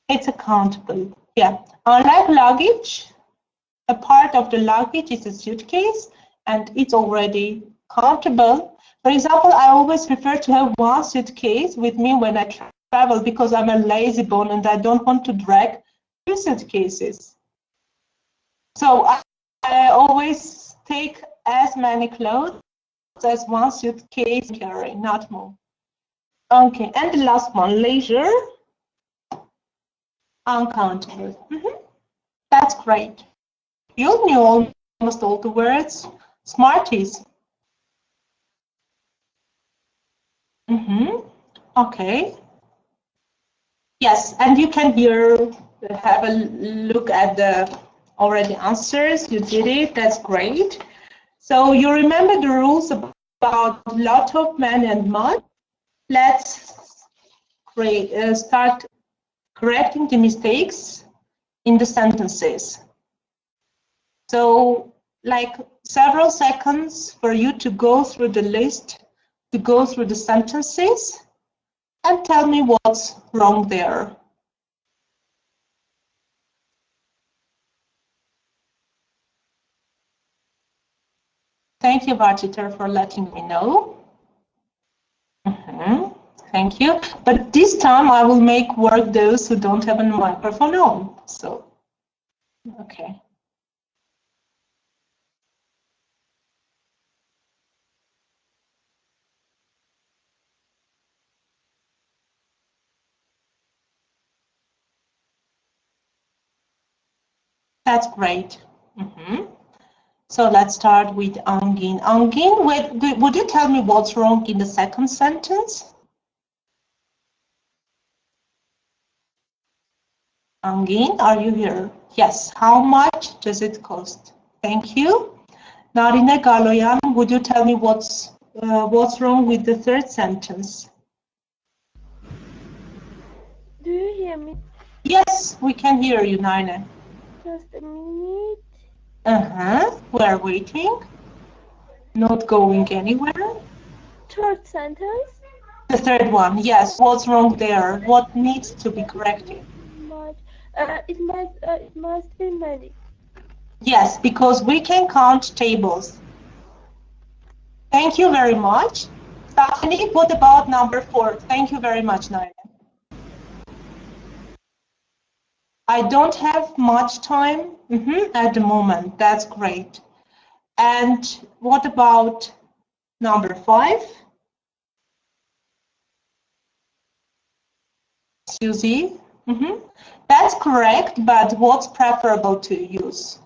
it's countable. Yeah. Unlike luggage, a part of the luggage is a suitcase, and it's already countable. For example, I always prefer to have 1 suitcase with me when I travel travel because I'm a lazy bone and I don't want to drag 2 suitcases. So I always take as many clothes as 1 suitcase carry, not more. Okay, and the last one, leisure, uncountable. That's great. You knew almost all the words. Smarties. Okay. Yes, and you can here have a look at the already answers. You did it. That's great. So you remember the rules about lot of, man, and much. Let's start correcting the mistakes in the sentences. So, like several seconds for you to go through the list, to go through the sentences, and tell me what's wrong there. Thank you, Varchiter, for letting me know. Thank you. But this time I will make work those who don't have a microphone on. So, okay. That's great. So let's start with Angin. Angin, would you tell me what's wrong in the second sentence? Angin, are you here? Yes. How much does it cost? Thank you. Narine Galoyan, would you tell me what's wrong with the third sentence? Do you hear me? Yes, we can hear you, Narine. Just a minute. We're waiting. Not going anywhere. Third sentence. The third one, yes. What's wrong there? What needs to be corrected? It must be many. Yes, because we can count tables. Thank you very much. Stephanie, what about number 4? Thank you very much, Naila. I don't have much time at the moment. That's great. And what about number 5? Susie? That's correct, but what's preferable to use?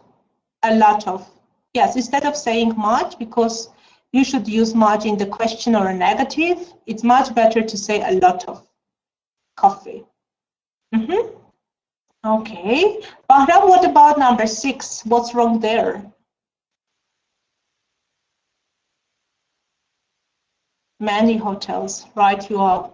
A lot of. Yes, instead of saying much, because you should use much in the question or a negative, it's much better to say a lot of coffee. Okay. Bahram, what about number 6? What's wrong there? Many hotels, right? You are.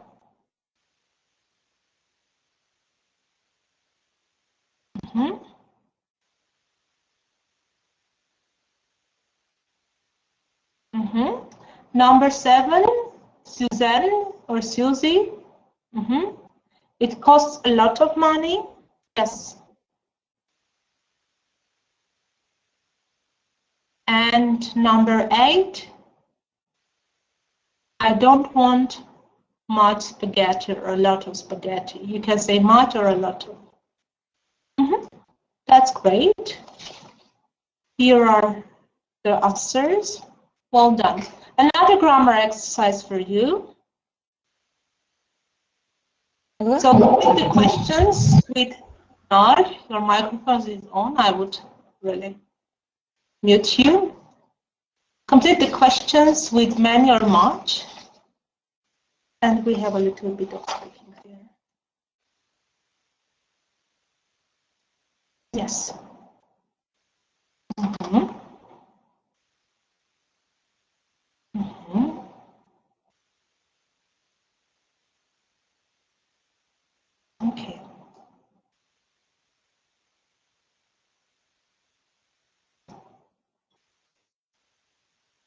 Number 7, Suzanne or Susie. It costs a lot of money. Yes. And number 8, I don't want much spaghetti or a lot of spaghetti. You can say much or a lot of. That's great. Here are the answers. Well done. Another grammar exercise for you. So with the questions with Nar, your microphone is on. I would really mute you. Complete the questions with many or much. And we have a little bit of speaking here. Yes. Okay.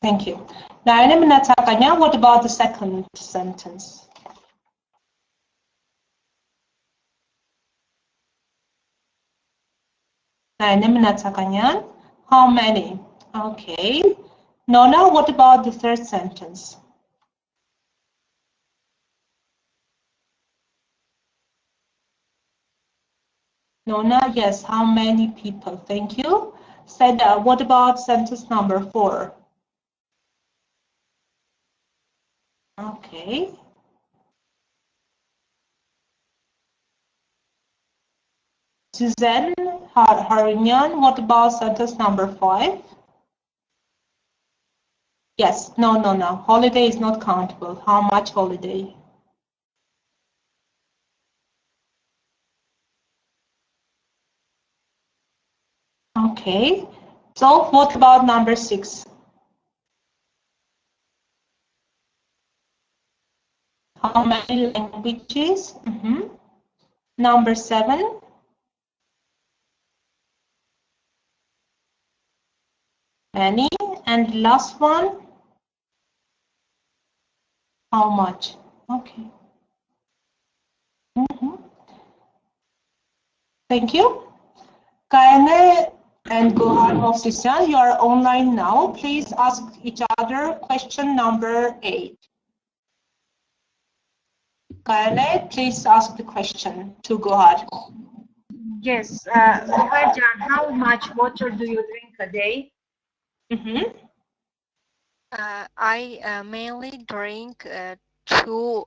Thank you. Now, what about the second sentence? How many? Okay. Nona, what about the third sentence? Nona, yes. How many people? Thank you. Seda, what about sentence number 4? Okay. Suzanne Harinyan, what about sentence number 5? Yes, no. Holiday is not countable. How much holiday? Okay. So what about number 6? How many languages? Number 7? Many. And last one? How much? Okay. Thank you. Kaine and Gohan Hofsisyan, you are online now. Please ask each other question number 8. Kaine, please ask the question to Gohan. Yes, Gohan, how much water do you drink a day? I mainly drink 2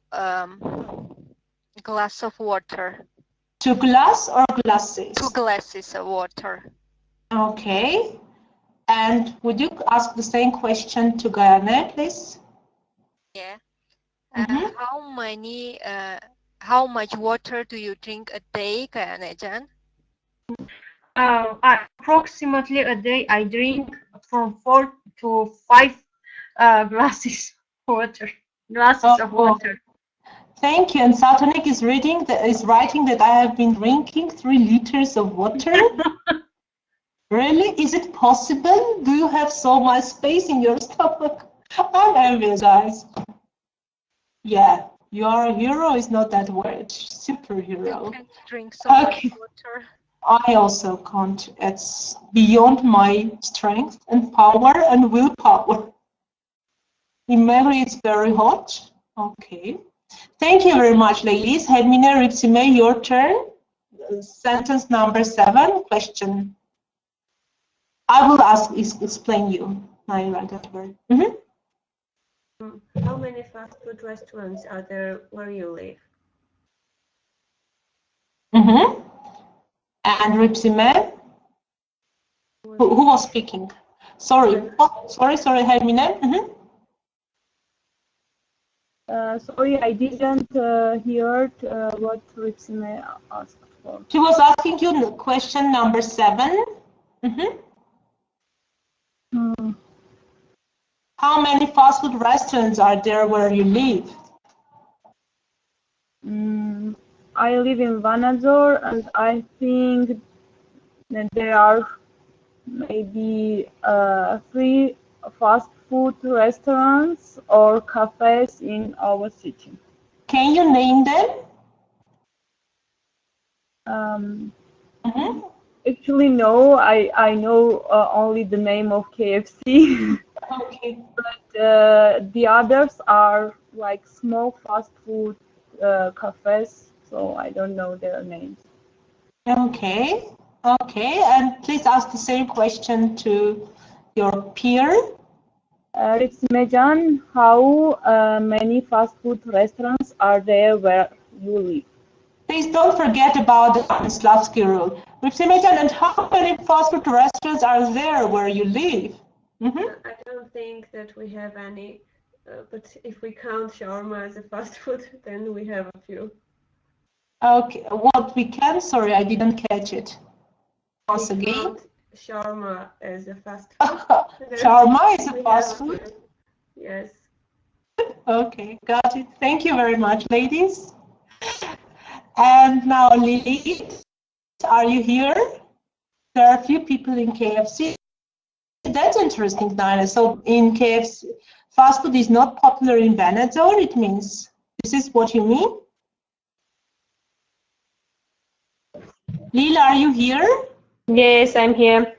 glasses of water. 2 glasses or glasses? 2 glasses of water. Okay. And would you ask the same question to Gayane, please? Yeah. How much water do you drink a day, Gayane-jan? Approximately a day I drink from 4 to 5 glasses of water. Thank you. And Satonik is writing that I have been drinking 3 liters of water. Really? Is it possible? Do you have so much space in your stomach? I'm envious, guys. Yeah, your hero is not that word. Superhero. I can't drink so much water. I also can't. It's beyond my strength and power and willpower. In Mary, it's very hot. Okay. Thank you very much, ladies. Hermine Ripsime, your turn. Sentence number 7, question. I will explain you. I write that word. How many fast food restaurants are there where you live? And Ripsime? Who was speaking? Sorry. Oh, sorry, Hermine. Sorry, I didn't hear what Ripsime asked for. She was asking you question number 7. How many fast food restaurants are there where you live? I live in Vanadzor, and I think that there are maybe 3 fast food restaurants or cafes in our city. Can you name them? Actually, no. I know only the name of KFC. Okay. But the others are like small fast food cafes, so I don't know their names. Okay. And please ask the same question to your peer. Ripsimejan, how many fast food restaurants are there where you live? Please don't forget about the Stanislavski rule. Ripsimejan, and how many fast food restaurants are there where you live? I don't think that we have any, but if we count shawarma as a fast food, then we have a few. Okay, what we can? Sorry, I didn't catch it. Once again. Shawarma as a fast food. Shawarma is a fast food? Yes. Okay, got it. Thank you very much, ladies. And now, Lily, are you here? There are a few people in KFC. That's interesting, Diana. So in KFC, fast food is not popular in Vanadzor. It means this is what you mean? Lila, are you here? Yes, I'm here.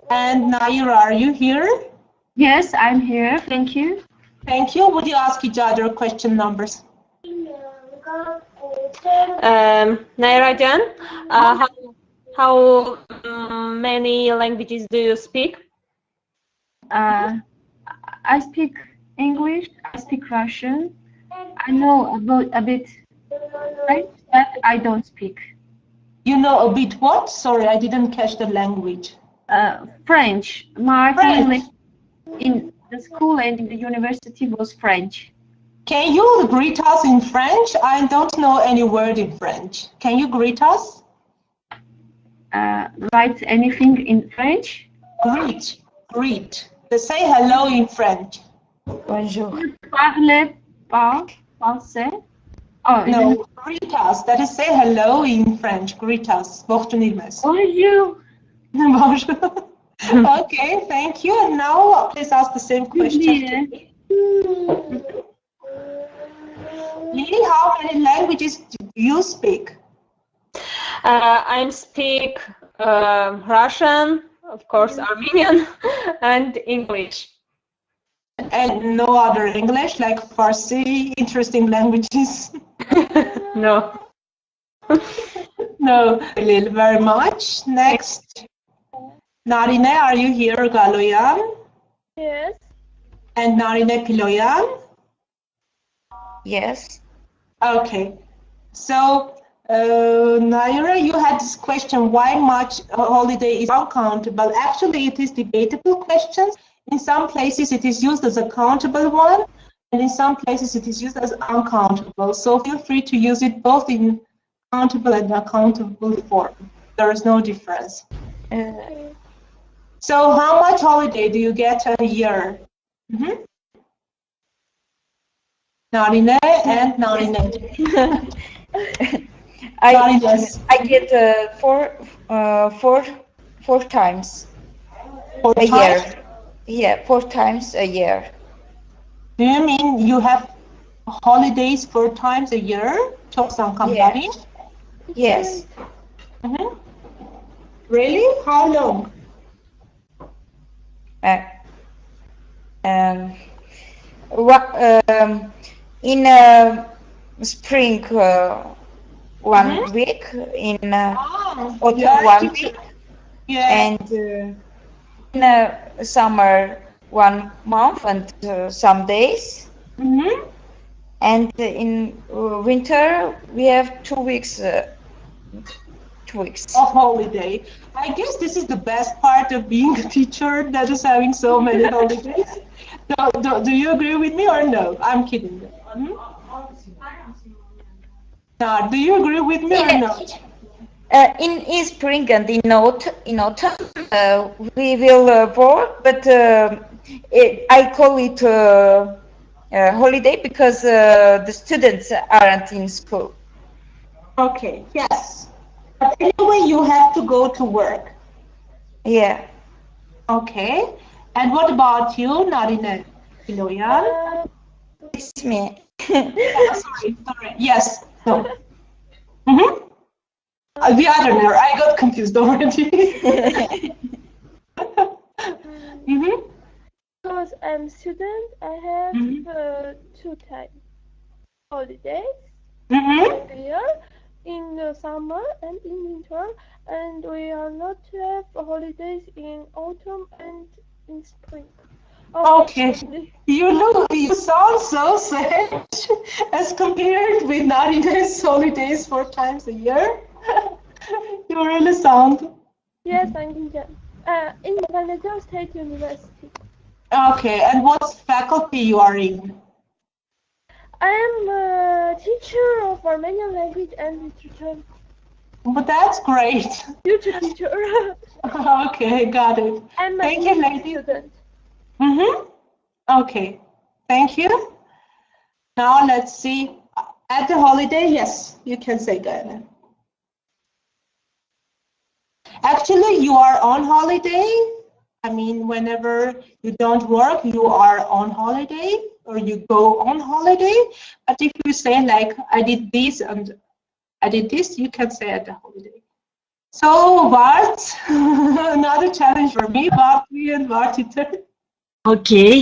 And Naira, are you here? Yes, I'm here. Thank you. Thank you. Would you ask each other question numbers? Naira Jan, How many languages do you speak? I speak English, I speak Russian, I know about a bit French, but I don't speak. You know a bit what? Sorry, I didn't catch the language. French. My French. family in the school and in the university was French. Can you greet us in French? I don't know any word in French. Can you greet us? Write anything in French? Greet. Greet. They say hello in French. Bonjour. Parlez pas français? Oh, no, greet us. That is say hello in French. Greet us. Bonjour. Bonjour. Okay, thank you. And now please ask the same question to me. Lily, how many languages do you speak? I speak Russian, of course, Armenian, and English. And no other English, like Farsi, interesting languages? No. No, Lily, very much. Next. Narine, are you here, Galoyan? Yes. And Narine Piloyan? Yes. Okay. So, Naira, you had this question, why much holiday is uncountable? Actually, it is debatable question. In some places, it is used as a countable one, and in some places, it is used as uncountable. So feel free to use it both in countable and uncountable form. There is no difference. So how much holiday do you get a year? Narine and Narine. I get four times a year. Yeah, 4 times a year. Do you mean you have holidays 4 times a year? Yes. Yes. Really? How long? In spring 1 week, in autumn 1 week, and in summer 1 month and some days, and in winter we have 2 weeks. 2 weeks. A holiday. I guess this is the best part of being a teacher, that is having so many holidays. Do you agree with me or no? I'm kidding. Now, do you agree with me or not? In spring and in autumn, we will work, but I call it holiday because the students aren't in school. Okay, yes. But anyway, you have to go to work. Yeah. Okay. And what about you, Narine Piloyan? It's me. Sorry. Yes. No. The other nerd. I got confused already. Because I'm student, I have 2 times holidays every year, in the summer and in winter, and we are not have holidays in autumn and in spring. Okay. You sound so sad as compared with Narine's holidays 4 times a year. You really sound. Yes, I'm in Venezuela State University. Okay, and what faculty you are in? I am a teacher of Armenian language and literature. But that's great. Future teacher. Okay, got it. I'm Thank you, lady. Student. Okay, thank you. Now let's see. At the holiday, yes, you can say Gayana. Actually, you are on holiday. I mean, whenever you don't work, you are on holiday or you go on holiday. But if you say like, I did this and I did this, you can say at the holiday. So, Bart, another challenge for me, Bartli and Bartiter. Okay.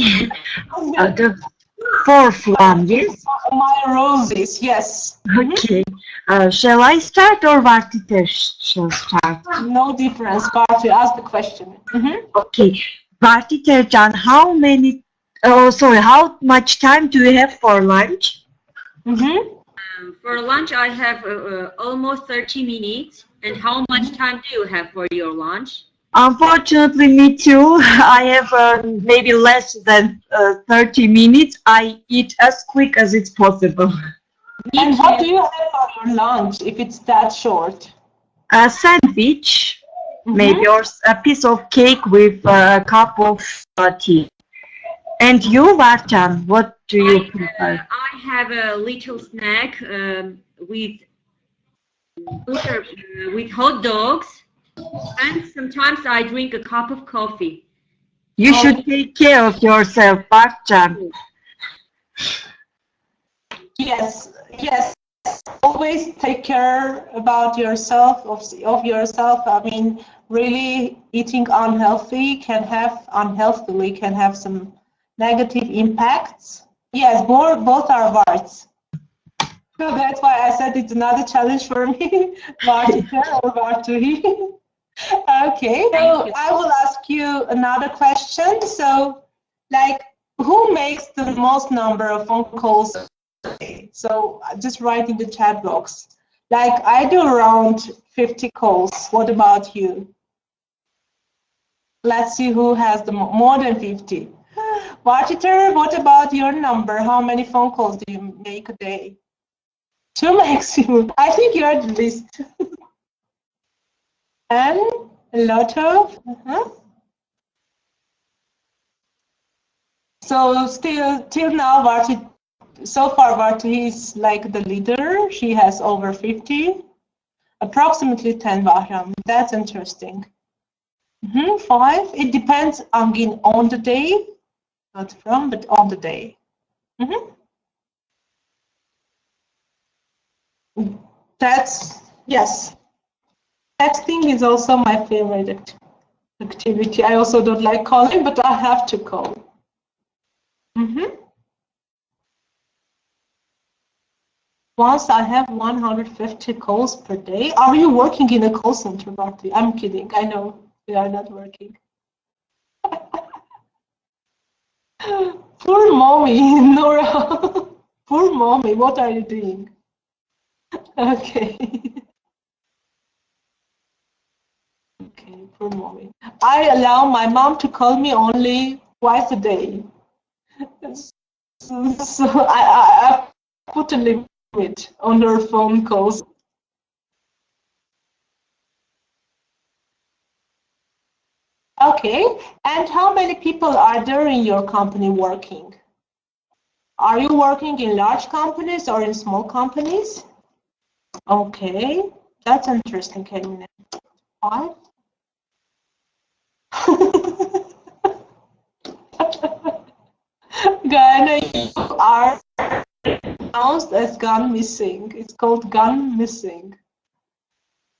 The 4th one, yes? My roses, yes. Okay. Shall I start or Vartiter shall start? No difference, Barty, ask the question. Okay. Vartiter Can, how much time do you have for lunch? For lunch, I have almost 30 minutes. And how much time do you have for your lunch? Unfortunately, me too. I have maybe less than 30 minutes. I eat as quick as it's possible. And what do you have for your lunch if it's that short? A sandwich, maybe, or a piece of cake with a cup of tea. And you, Vartan, what do you prefer? I have a little snack with butter, with hot dogs, and sometimes I drink a cup of coffee. You should take care of yourself, Vartan. Yes. Always take care about yourself, of yourself. I mean, really eating unhealthily can have some negative impacts. Yes, both are words. So that's why I said it's another challenge for me. Vartiter or Vartuhi. Okay, so I will ask you another question. So, like, who makes the most number of phone calls? So just write in the chat box. Like, I do around 50 calls. What about you? Let's see who has the more than 50. Vartiter, what about your number? How many phone calls do you make a day? 2 maximum. I think you're the least. And a lot of. So till now, Vartiter. So far, Varti is like the leader. She has over 50, approximately 10 Vahram. That's interesting. 5. It depends on the day, not from, but on the day. That's, yes. Texting is also my favorite activity. I also don't like calling, but I have to call. Once I have 150 calls per day. Are you working in a call center, Bharti? I'm kidding. I know we are not working. Poor mommy, Nora. Poor mommy, what are you doing? Okay. Okay, poor mommy. I allow my mom to call me only twice a day. So I put a limit on her phone calls. Okay, and how many people are there in your company working? Are you working in large companies or in small companies? Okay, that's interesting, Karina. 5? Guyana, you are announced as gone missing. It's called gone missing.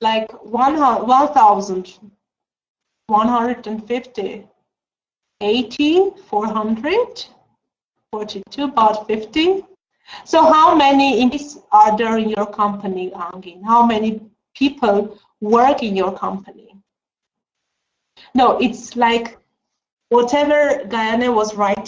Like 1,150, 80, 400, 42, about 50. So how many employees are there in your company, Angin? How many people work in your company? No, it's like whatever Guyana was writing